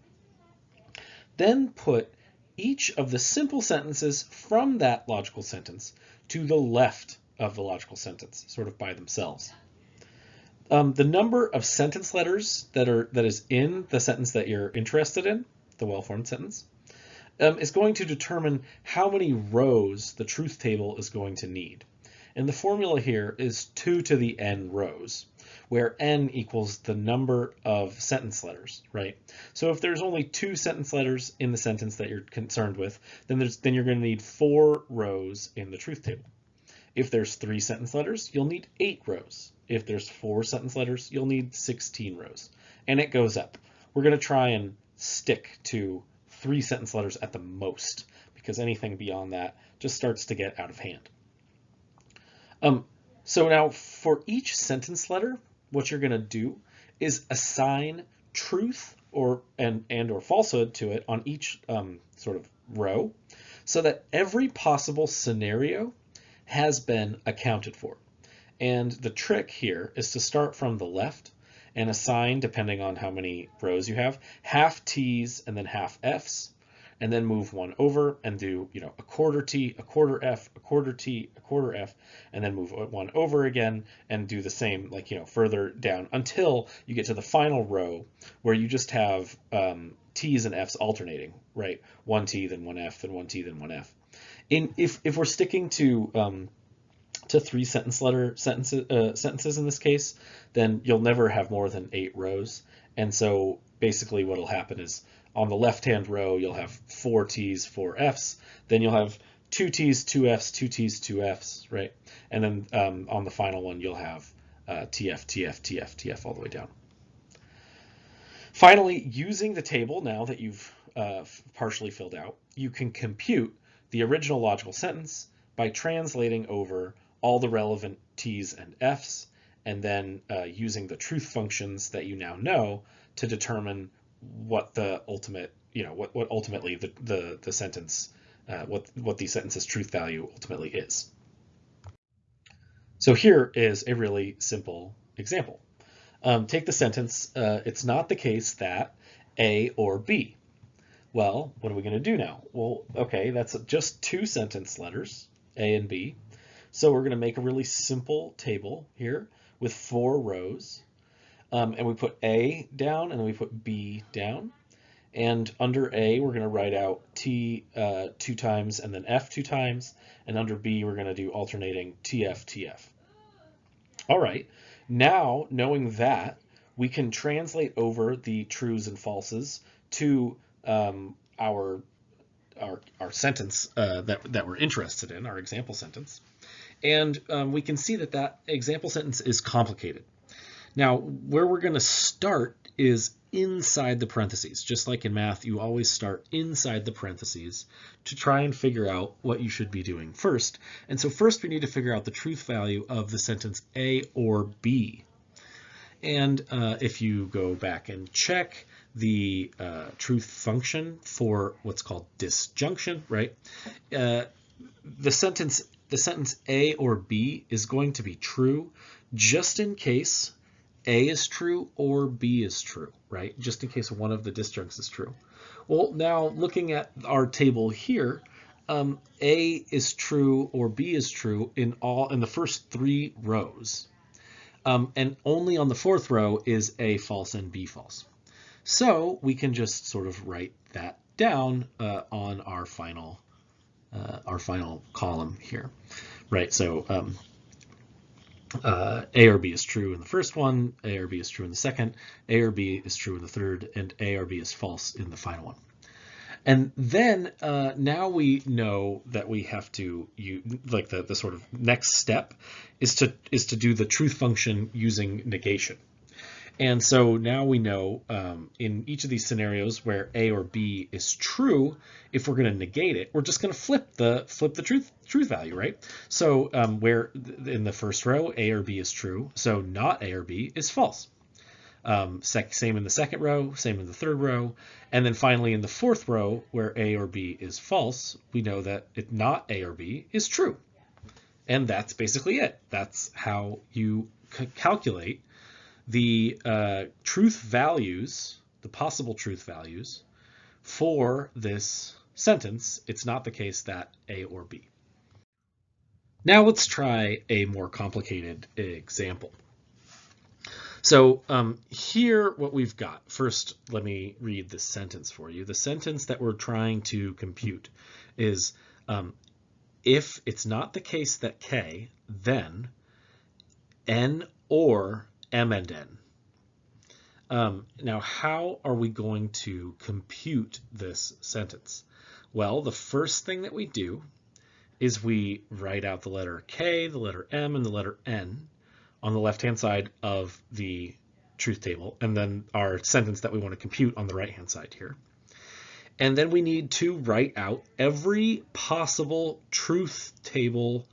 Then put each of the simple sentences from that logical sentence to the left of the logical sentence, sort of by themselves. The number of sentence letters that is in the sentence that you're interested in, the well-formed sentence, is going to determine how many rows the truth table is going to need. And the formula here is 2 to the n rows, where n equals the number of sentence letters, right? So if there's only 2 sentence letters in the sentence that you're concerned with, then you're going to need 4 rows in the truth table. If there's 3 sentence letters, you'll need 8 rows. If there's 4 sentence letters, you'll need 16 rows. And it goes up. We're going to try and stick to 3 sentence letters at the most, because anything beyond that just starts to get out of hand. So now for each sentence letter, what you're going to do is assign truth or falsehood to it on each sort of row, so that every possible scenario has been accounted for. And the trick here is to start from the left and assign, depending on how many rows you have, half T's and then half F's, and then move one over and do, a quarter T, a quarter F, a quarter T, a quarter F, and then move one over again and do the same, further down until you get to the final row where you just have T's and F's alternating, right? One T, then one F, then one T, then one F. If we're sticking to 3 sentences in this case, then you'll never have more than 8 rows. And so basically what'll happen is on the left-hand row, you'll have 4 T's, 4 F's, then you'll have two T's, two F's, two T's, two F's, right? And then on the final one, you'll have TF, TF, TF, TF all the way down. Finally, using the table now that you've partially filled out, you can compute the original logical sentence by translating over all the relevant T's and F's, and then using the truth functions that you now know to determine what the ultimate, what ultimately the sentence, what the sentence's truth value ultimately is. So here is a really simple example. Take the sentence, it's not the case that A or B. Well, what are we going to do now? Well, okay, that's just two sentence letters, A and B. So we're going to make a really simple table here with 4 rows. And we put A down and then we put B down. And under A, we're going to write out T 2 times and then F 2 times. And under B, we're going to do alternating TF, TF. All right, now knowing that, we can translate over the trues and falses to our sentence that we're interested in, our example sentence. And we can see that example sentence is complicated. Now, where we're going to start is inside the parentheses. Just like in math, you always start inside the parentheses to try and figure out what you should be doing first. And so first we need to figure out the truth value of the sentence A or B. And if you go back and check the truth function for what's called disjunction, right? The sentence A or B is going to be true just in case A is true or B is true, right? Just in case one of the disjuncts is true. Well, now looking at our table here, A is true or B is true in the first 3 rows. And only on the 4th row is A false and B false. So we can just sort of write that down on our final column here, right? So A or B is true in the first one, A or B is true in the second, A or B is true in the third, and A or B is false in the final one. And then now we know that we have to like the sort of next step is to do the truth function using negation. And so now we know in each of these scenarios where A or B is true, if we're going to negate it, we're just going to flip the truth value, right? So where in the first row A or B is true, so not A or B is false. Same in the second row, same in the third row, and then finally in the 4th row where A or B is false, we know that not A or B is true. And that's basically it. That's how you calculate the truth values, the possible truth values for this sentence. It's not the case that A or B. Now let's try a more complicated example. So here what we've got, first let me read the sentence for you. The sentence that we're trying to compute is if it's not the case that K, then N or M and N. Now how are we going to compute this sentence? Well, the first thing that we do is we write out the letter K, the letter M, and the letter N on the left-hand side of the truth table, and then our sentence that we want to compute on the right-hand side here. And then we need to write out every possible truth table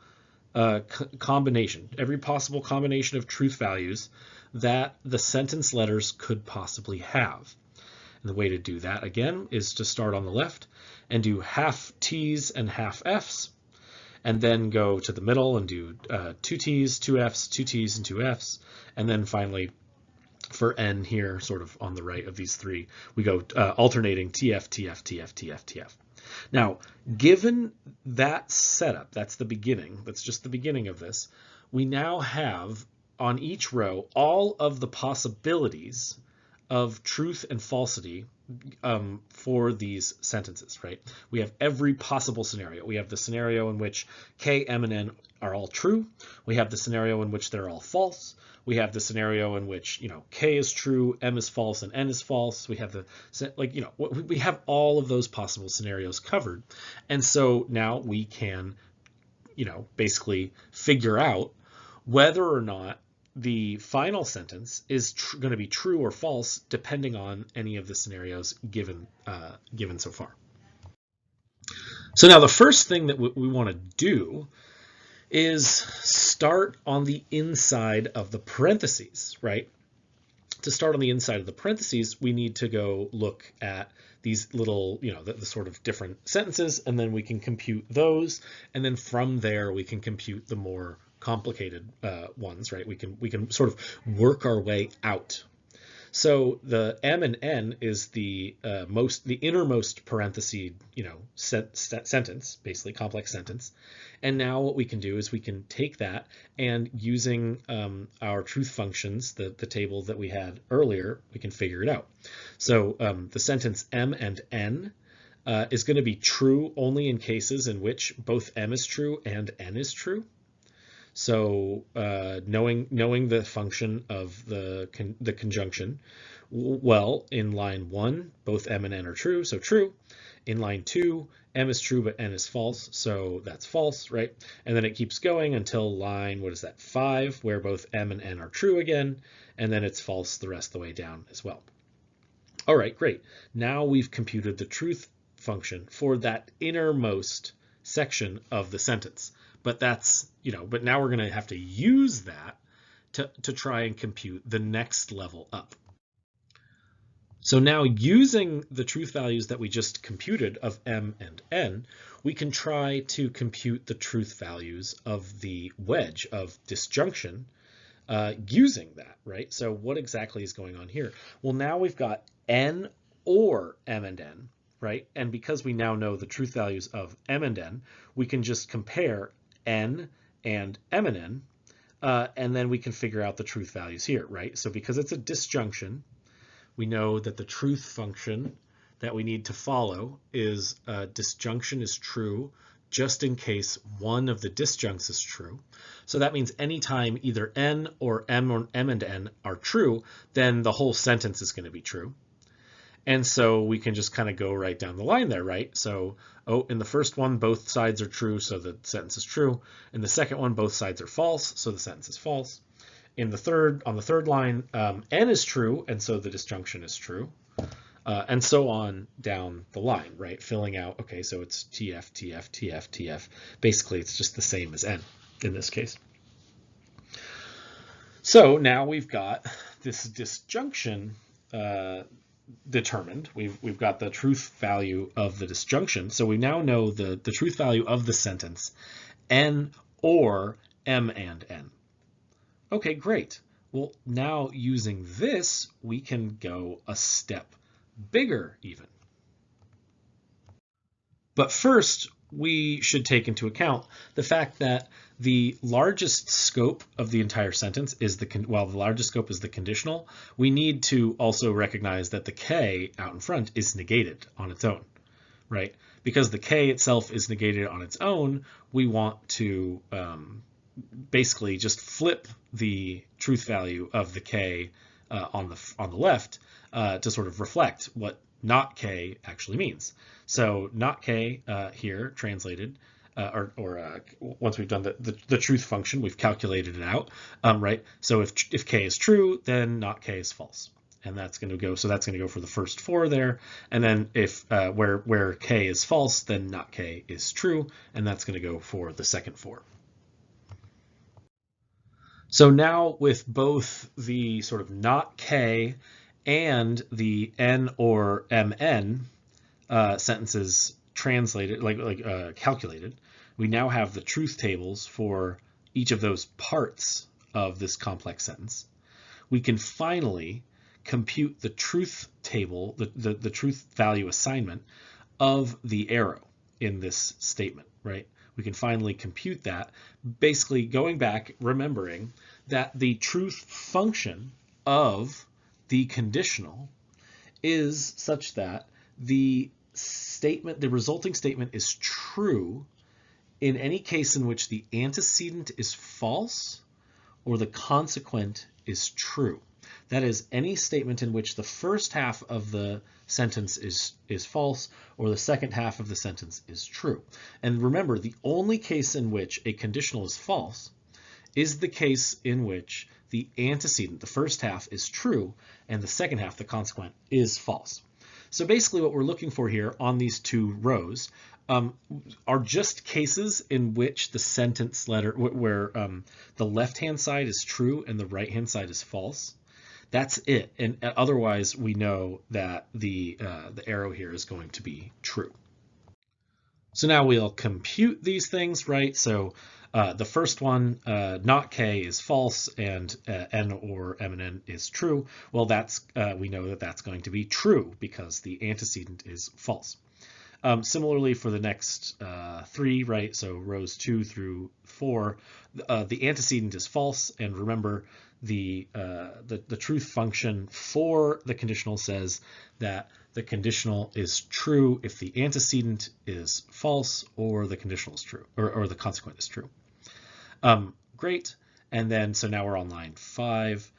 combination, every possible combination of truth values that the sentence letters could possibly have. And the way to do that, again, is to start on the left and do half T's and half F's, and then go to the middle and do 2 T's, 2 F's, 2 T's, and 2 F's. And then finally, for N here, sort of on the right of these 3, we go alternating TF, TF, TF, TF, TF. Now, given that setup, that's the beginning, that's just the beginning of this, we now have on each row all of the possibilities of truth and falsity for these sentences, right? We have every possible scenario. We have the scenario in which k, m, and n are all true. We have the scenario in which they're all false. We have the scenario in which, k is true, m is false, and n is false. We have we have all of those possible scenarios covered. And so now we can, basically figure out whether or not the final sentence is going to be true or false depending on any of the scenarios given so far. So now the first thing that we want to do is start on the inside of the parentheses, right? To start on the inside of the parentheses, we need to go look at these little, the sort of different sentences, and then we can compute those. And then from there, we can compute the more complicated ones, right? We can sort of work our way out. So the m and n is the innermost parenthesis, sentence, basically complex sentence. And now what we can do is we can take that and using our truth functions, the table that we had earlier, we can figure it out. So the sentence m and n is going to be true only in cases in which both m is true and n is true. So knowing the function of the conjunction, well, in line 1, both m and n are true, so true. In line 2, m is true, but n is false, so that's false, right? And then it keeps going until line, 5, where both m and n are true again, and then it's false the rest of the way down as well. All right, great. Now we've computed the truth function for that innermost section of the sentence. But but now we're going to have to use that to try and compute the next level up. So now using the truth values that we just computed of m and n, we can try to compute the truth values of the wedge of disjunction using that, right? So what exactly is going on here? Well, now we've got n or m and n, right? And because we now know the truth values of m and n, we can just compare n and m and n, and then we can figure out the truth values here, right? So because it's a disjunction, we know that the truth function that we need to follow is disjunction is true just in case one of the disjuncts is true. So that means anytime either n or m and n are true, then the whole sentence is going to be true. And so we can just kind of go right down the line there, right? So, in the first one, both sides are true, so the sentence is true. In the second one, both sides are false, so the sentence is false. On the third line, n is true, and so the disjunction is true. And so on down the line, right? Filling out, okay, so it's TF, TF, TF, TF. Basically, it's just the same as n in this case. So now we've got this disjunction determined. We've got the truth value of the disjunction. So we now know the truth value of the sentence, n or m and n. Okay, great. Well, now using this, we can go a step bigger even. But first, we should take into account the fact that the largest scope of the entire sentence is the largest scope is the conditional. We need to also recognize that the k out in front is negated on its own, right? Because the k itself is negated on its own, we want to basically just flip the truth value of the k on the left to sort of reflect what not k actually means. So not k here translated, once we've done the truth function, we've calculated it out, right? So if k is true, then not k is false, and that's going to go. So that's going to go for the first 4 there, and then if where k is false, then not k is true, and that's going to go for the second 4. So now with both the sort of not k and the n or mn sentences translated, calculated, we now have the truth tables for each of those parts of this complex sentence. We can finally compute the truth table, the truth value assignment of the arrow in this statement, right? We can finally compute that, basically going back, remembering that the truth function of the conditional is such that the resulting statement is true in any case in which the antecedent is false or the consequent is true. That is, any statement in which the first half of the sentence is false or the second half of the sentence is true. And remember, the only case in which a conditional is false is the case in which the antecedent, the first half, is true and the second half, the consequent, is false. So basically what we're looking for here on these two rows are just cases in which the sentence letter, where the left-hand side is true and the right-hand side is false. That's it. And otherwise, we know that the arrow here is going to be true. So now we'll compute these things, right? So the first one, not K, is false, and N or M and N is true. Well, that's we know that that's going to be true because the antecedent is false. Similarly for the next three, right? So rows 2 through 4, the antecedent is false, and remember the truth function for the conditional says that the conditional is true if the antecedent is false or the conditional is true, or the consequent is true. Great. And then so now we're on line 5.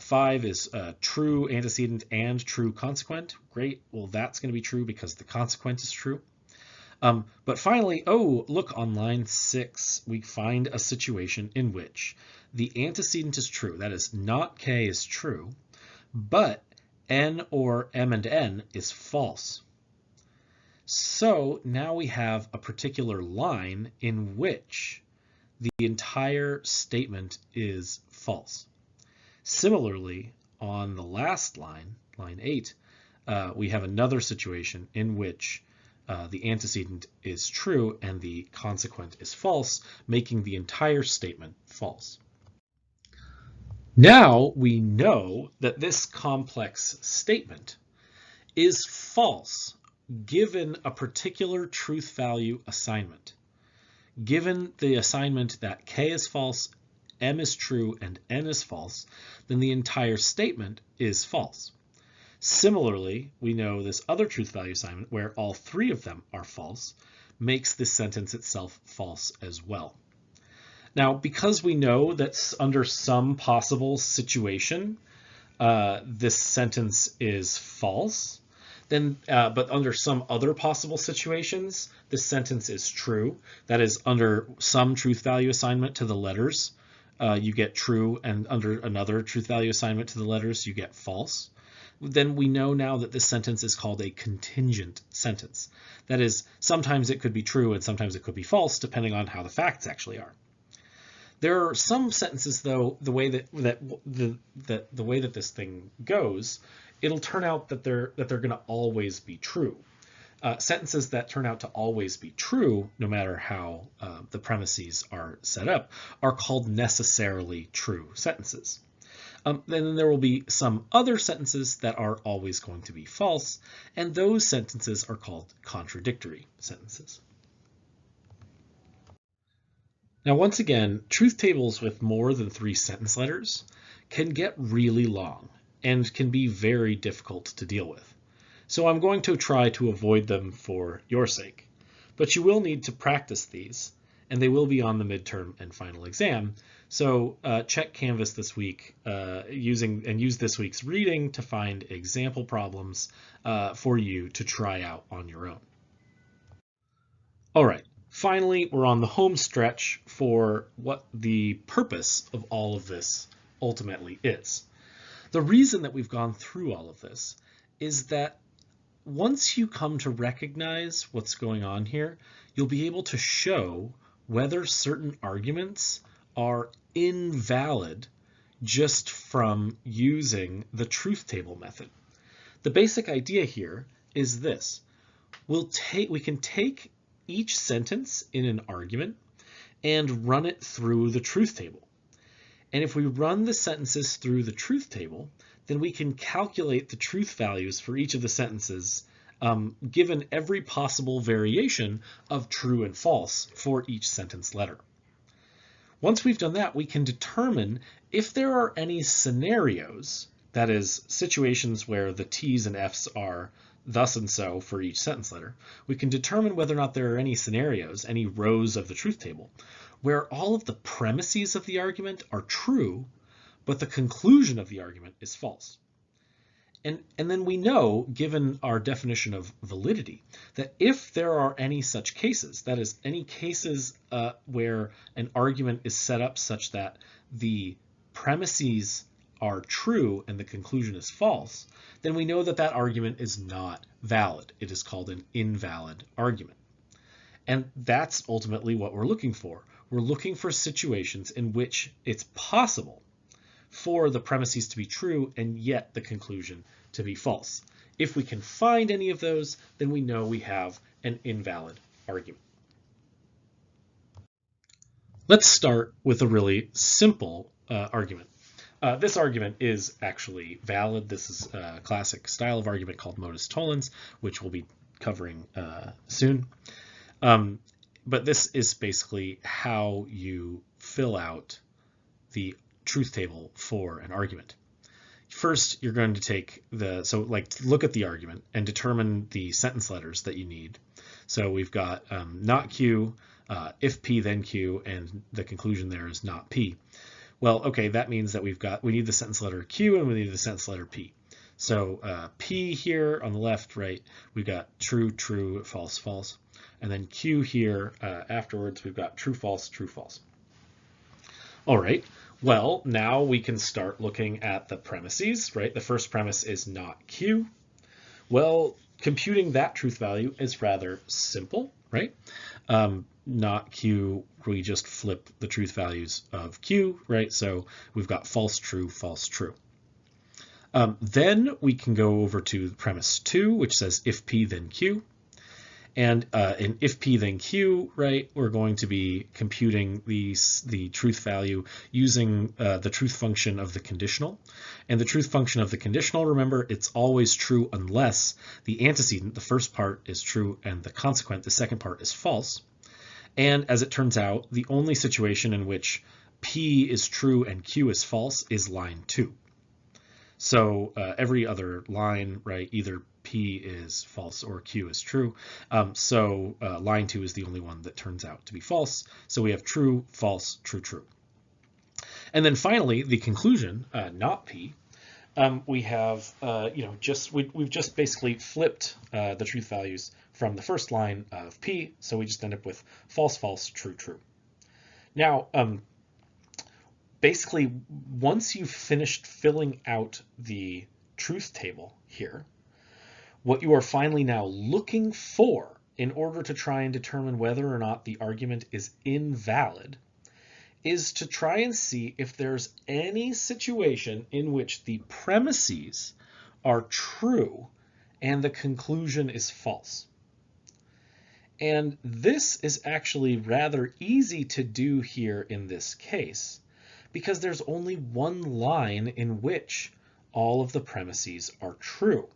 5 is true antecedent and true consequent. Great. Well, that's going to be true because the consequent is true. But finally, oh, look, on line 6, we find a situation in which the antecedent is true. That is, not K is true, but N or M and N is false. So now we have a particular line in which the entire statement is false. Similarly, on the last line, line 8, we have another situation in which the antecedent is true and the consequent is false, making the entire statement false. Now we know that this complex statement is false given a particular truth value assignment. Given the assignment that K is false, M is true, and N is false, then the entire statement is false. Similarly, we know this other truth value assignment where all three of them are false makes this sentence itself false as well. Now, because we know that under some possible situation, this sentence is false, then, but under some other possible situations, this sentence is true. That is, under some truth value assignment to the letters, you get true, and under another truth value assignment to the letters, you get false. Then we know now that this sentence is called a contingent sentence. That is, sometimes it could be true and sometimes it could be false, depending on how the facts actually are. There are some sentences, though, the way that this thing goes, it'll turn out that they're going to always be true. Sentences that turn out to always be true, no matter how the premises are set up, are called necessarily true sentences. Then there will be some other sentences that are always going to be false, and those sentences are called contradictory sentences. Now, once again, truth tables with more than 3 sentence letters can get really long and can be very difficult to deal with. So I'm going to try to avoid them for your sake. But you will need to practice these, and they will be on the midterm and final exam. So check Canvas this week use this week's reading to find example problems for you to try out on your own. All right. Finally, we're on the home stretch for what the purpose of all of this ultimately is. The reason that we've gone through all of this is that once you come to recognize what's going on here, you'll be able to show whether certain arguments are invalid just from using the truth table method. The basic idea here is this. We can take each sentence in an argument and run it through the truth table. And if we run the sentences through the truth table, then we can calculate the truth values for each of the sentences given every possible variation of true and false for each sentence letter. Once we've done that, we can determine if there are any scenarios that is, situations where the T's and F's are thus and so for each sentence letter, we can determine whether or not there are any scenarios, any rows of the truth table, where all of the premises of the argument are true, but the conclusion of the argument is false. And then we know, given our definition of validity, that if there are any such cases, that is, any cases where an argument is set up such that the premises are true and the conclusion is false, then we know that that argument is not valid. It is called an invalid argument. And that's ultimately what we're looking for. We're looking for situations in which it's possible for the premises to be true and yet the conclusion to be false. If we can find any of those, then we know we have an invalid argument. Let's start with a really simple argument. This argument is actually valid. This is a classic style of argument called modus tollens, which we'll be covering soon. But this is basically how you fill out the truth table for an argument. First, you're going to take look at the argument and determine the sentence letters that you need. So we've got not Q, if P then Q, and the conclusion there is not P. Well, okay, that means that we need the sentence letter Q and we need the sentence letter P. So P here on the left, right, we've got true, true, false, false. And then Q here afterwards, we've got true, false, true, false. All right. Well, now we can start looking at the premises, right? The first premise is not Q. Well, computing that truth value is rather simple, right? Not Q, we just flip the truth values of Q, right? So we've got false, true, false, true. Then we can go over to premise 2, which says if P then Q. And in if P then Q, right, we're going to be computing the truth value using the truth function of the conditional. And the truth function of the conditional, remember, it's always true unless the antecedent, the first part, is true and the consequent, the second part, is false. And as it turns out, the only situation in which P is true and Q is false is line 2. So every other line, right, either P is false or Q is true. So line 2 is the only one that turns out to be false. So we have true, false, true, true. And then finally, the conclusion, not P, we have, we've just basically flipped the truth values from the first line of P. So we just end up with false, false, true, true. Now, basically, once you've finished filling out the truth table here, what you are finally now looking for in order to try and determine whether or not the argument is invalid is to try and see if there's any situation in which the premises are true and the conclusion is false. And this is actually rather easy to do here in this case, because there's only one line in which all of the premises are true.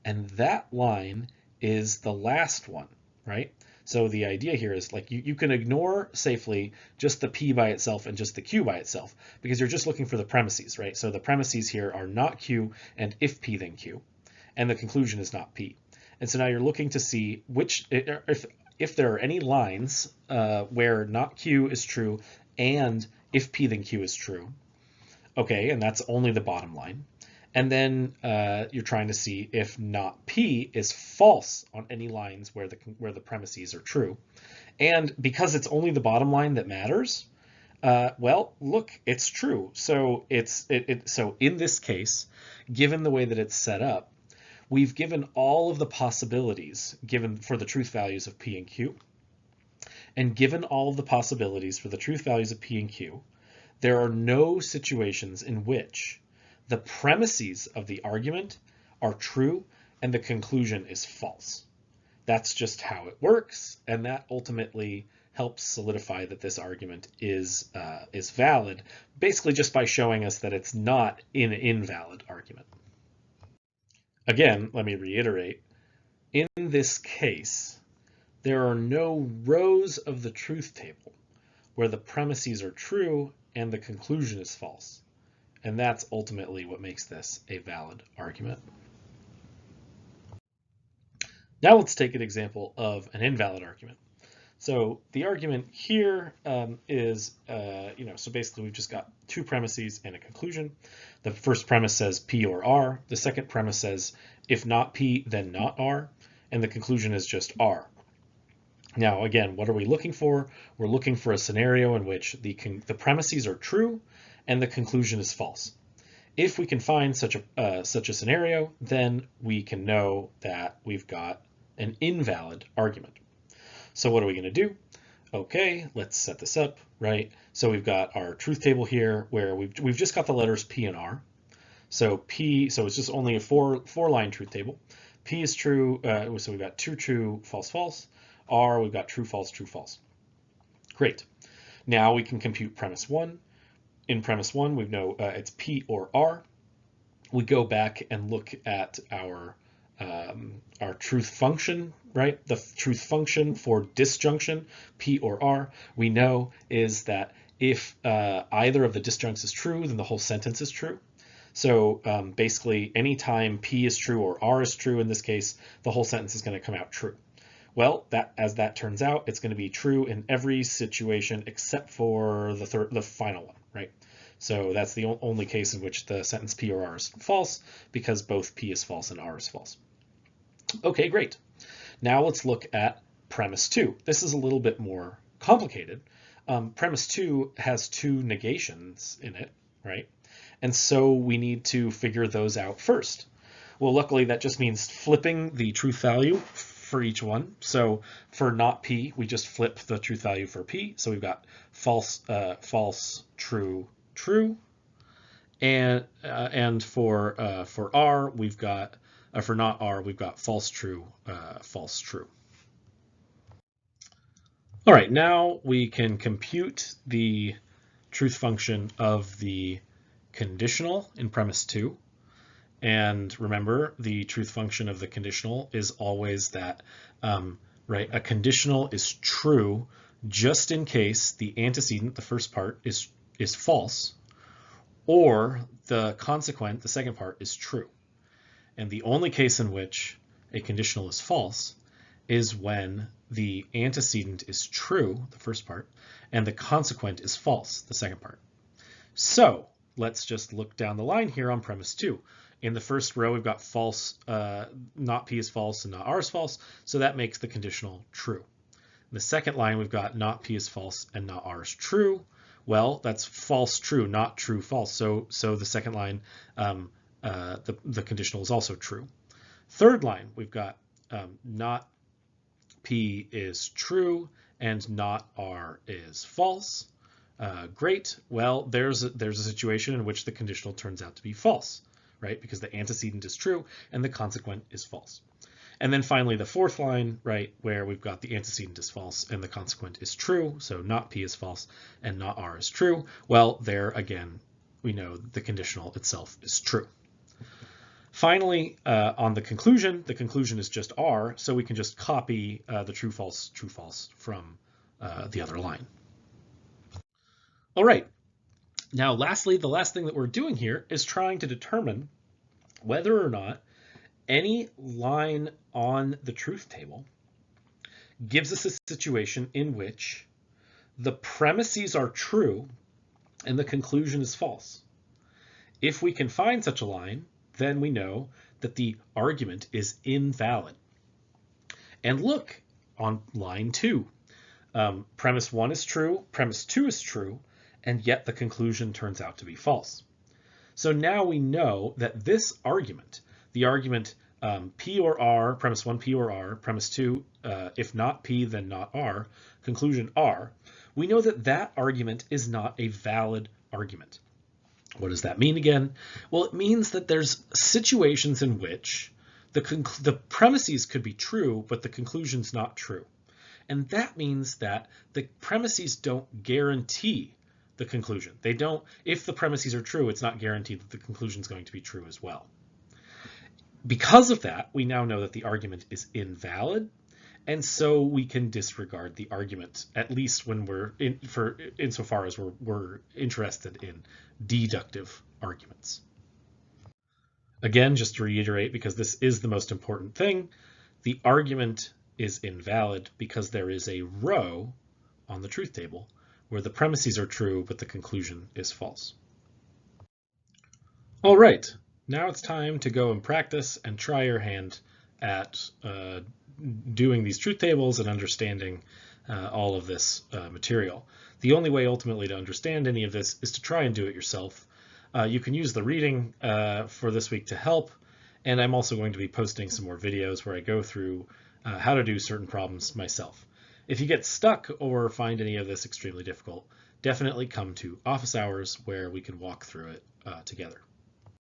And that line is the last one, right? So the idea here is like you can ignore safely just the P by itself and just the Q by itself, because you're just looking for the premises, right? So the premises here are not Q and if P then Q, and the conclusion is not P. And so now you're looking to see if there are any lines where not Q is true and if P then Q is true. Okay, and that's only the bottom line. And then you're trying to see if not P is false on any lines where the premises are true. And because it's only the bottom line that matters, well, look, it's true. So so in this case, given the way that it's set up, we've given all of the possibilities given for the truth values of P and Q. And given all of the possibilities for the truth values of P and Q, there are no situations in which the premises of the argument are true and the conclusion is false. That's just how it works, and that ultimately helps solidify that this argument is valid, basically just by showing us that it's not an invalid argument. Again, let me reiterate, in this case, there are no rows of the truth table where the premises are true and the conclusion is false. And that's ultimately what makes this a valid argument. Now let's take an example of an invalid argument. So the argument here is, so basically we've just got two premises and a conclusion. The first premise says P or R. The second premise says if not P, then not R. And the conclusion is just R. Now, again, what are we looking for? We're looking for a scenario in which the premises are true and the conclusion is false. If we can find such a scenario, then we can know that we've got an invalid argument. So what are we going to do? Okay, let's set this up, right? So we've got our truth table here where we've just got the letters P and R. So P, so it's just only a four-line truth table. P is true, so we've got true, false, false. R, we've got true, false, true, false. Great. Now we can compute premise one. In premise one, we know it's P or R. We go back and look at our truth function, right? The truth function for disjunction, P or R, we know is that if either of the disjuncts is true, then the whole sentence is true. So basically, anytime P is true or R is true in this case, the whole sentence is going to come out true. Well, as that turns out, it's going to be true in every situation except for the final one, right? So that's the only case in which the sentence P or R is false, because both P is false and R is false. Okay, great. Now let's look at premise two. This is a little bit more complicated. Premise two has two negations in it, right? And so we need to figure those out first. Well, luckily that just means flipping the truth value for each one. So for not P, we just flip the truth value for P. So we've got false, false, true, true. And for R, we've got for not R, we've got false, true, false, true. All right, now we can compute the truth function of the conditional in premise two. And remember, the truth function of the conditional is always that, right, a conditional is true just in case the antecedent, the first part, is false, or the consequent, the second part, is true. And the only case in which a conditional is false is when the antecedent is true, the first part, and the consequent is false, the second part. So let's just look down the line here on premise two. In the first row, we've got false, not P is false and not R is false, so that makes the conditional true. In the second line, we've got not P is false and not R is true. Well, that's false, true, not true, false. So the second line, the conditional is also true. Third line, we've got not P is true and not R is false. Great. Well, there's a situation in which the conditional turns out to be false, right? Because the antecedent is true and the consequent is false. And then finally, the fourth line, right, where we've got the antecedent is false and the consequent is true. So not P is false and not R is true. Well, there again, we know the conditional itself is true. Finally, on the conclusion is just R, so we can just copy the true, false from the other line. All right. Now, lastly, the last thing that we're doing here is trying to determine whether or not any line on the truth table gives us a situation in which the premises are true and the conclusion is false. If we can find such a line, then we know that the argument is invalid. And look on line 2. Premise 1 is true, premise 2 is true, and yet the conclusion turns out to be false. So now we know that this argument, the argument P or R, premise 1 P or R, premise 2 if not P then not R, conclusion R, we know that that argument is not a valid argument. What does that mean again? Well, it means that there's situations in which the premises could be true, but the conclusion's not true. And that means that the premises don't guarantee the conclusion. They don't, if the premises are true, it's not guaranteed that the conclusion is going to be true as well. Because of that, we now know that the argument is invalid, and so we can disregard the argument, at least when insofar as we're interested in deductive arguments. Again, just to reiterate, because this is the most important thing, the argument is invalid because there is a row on the truth table where the premises are true but the conclusion is false. All right, now it's time to go and practice and try your hand at doing these truth tables and understanding all of this material. The only way ultimately to understand any of this is to try and do it yourself. You can use the reading for this week to help, and I'm also going to be posting some more videos where I go through how to do certain problems myself. If you get stuck or find any of this extremely difficult, definitely come to office hours where we can walk through it together.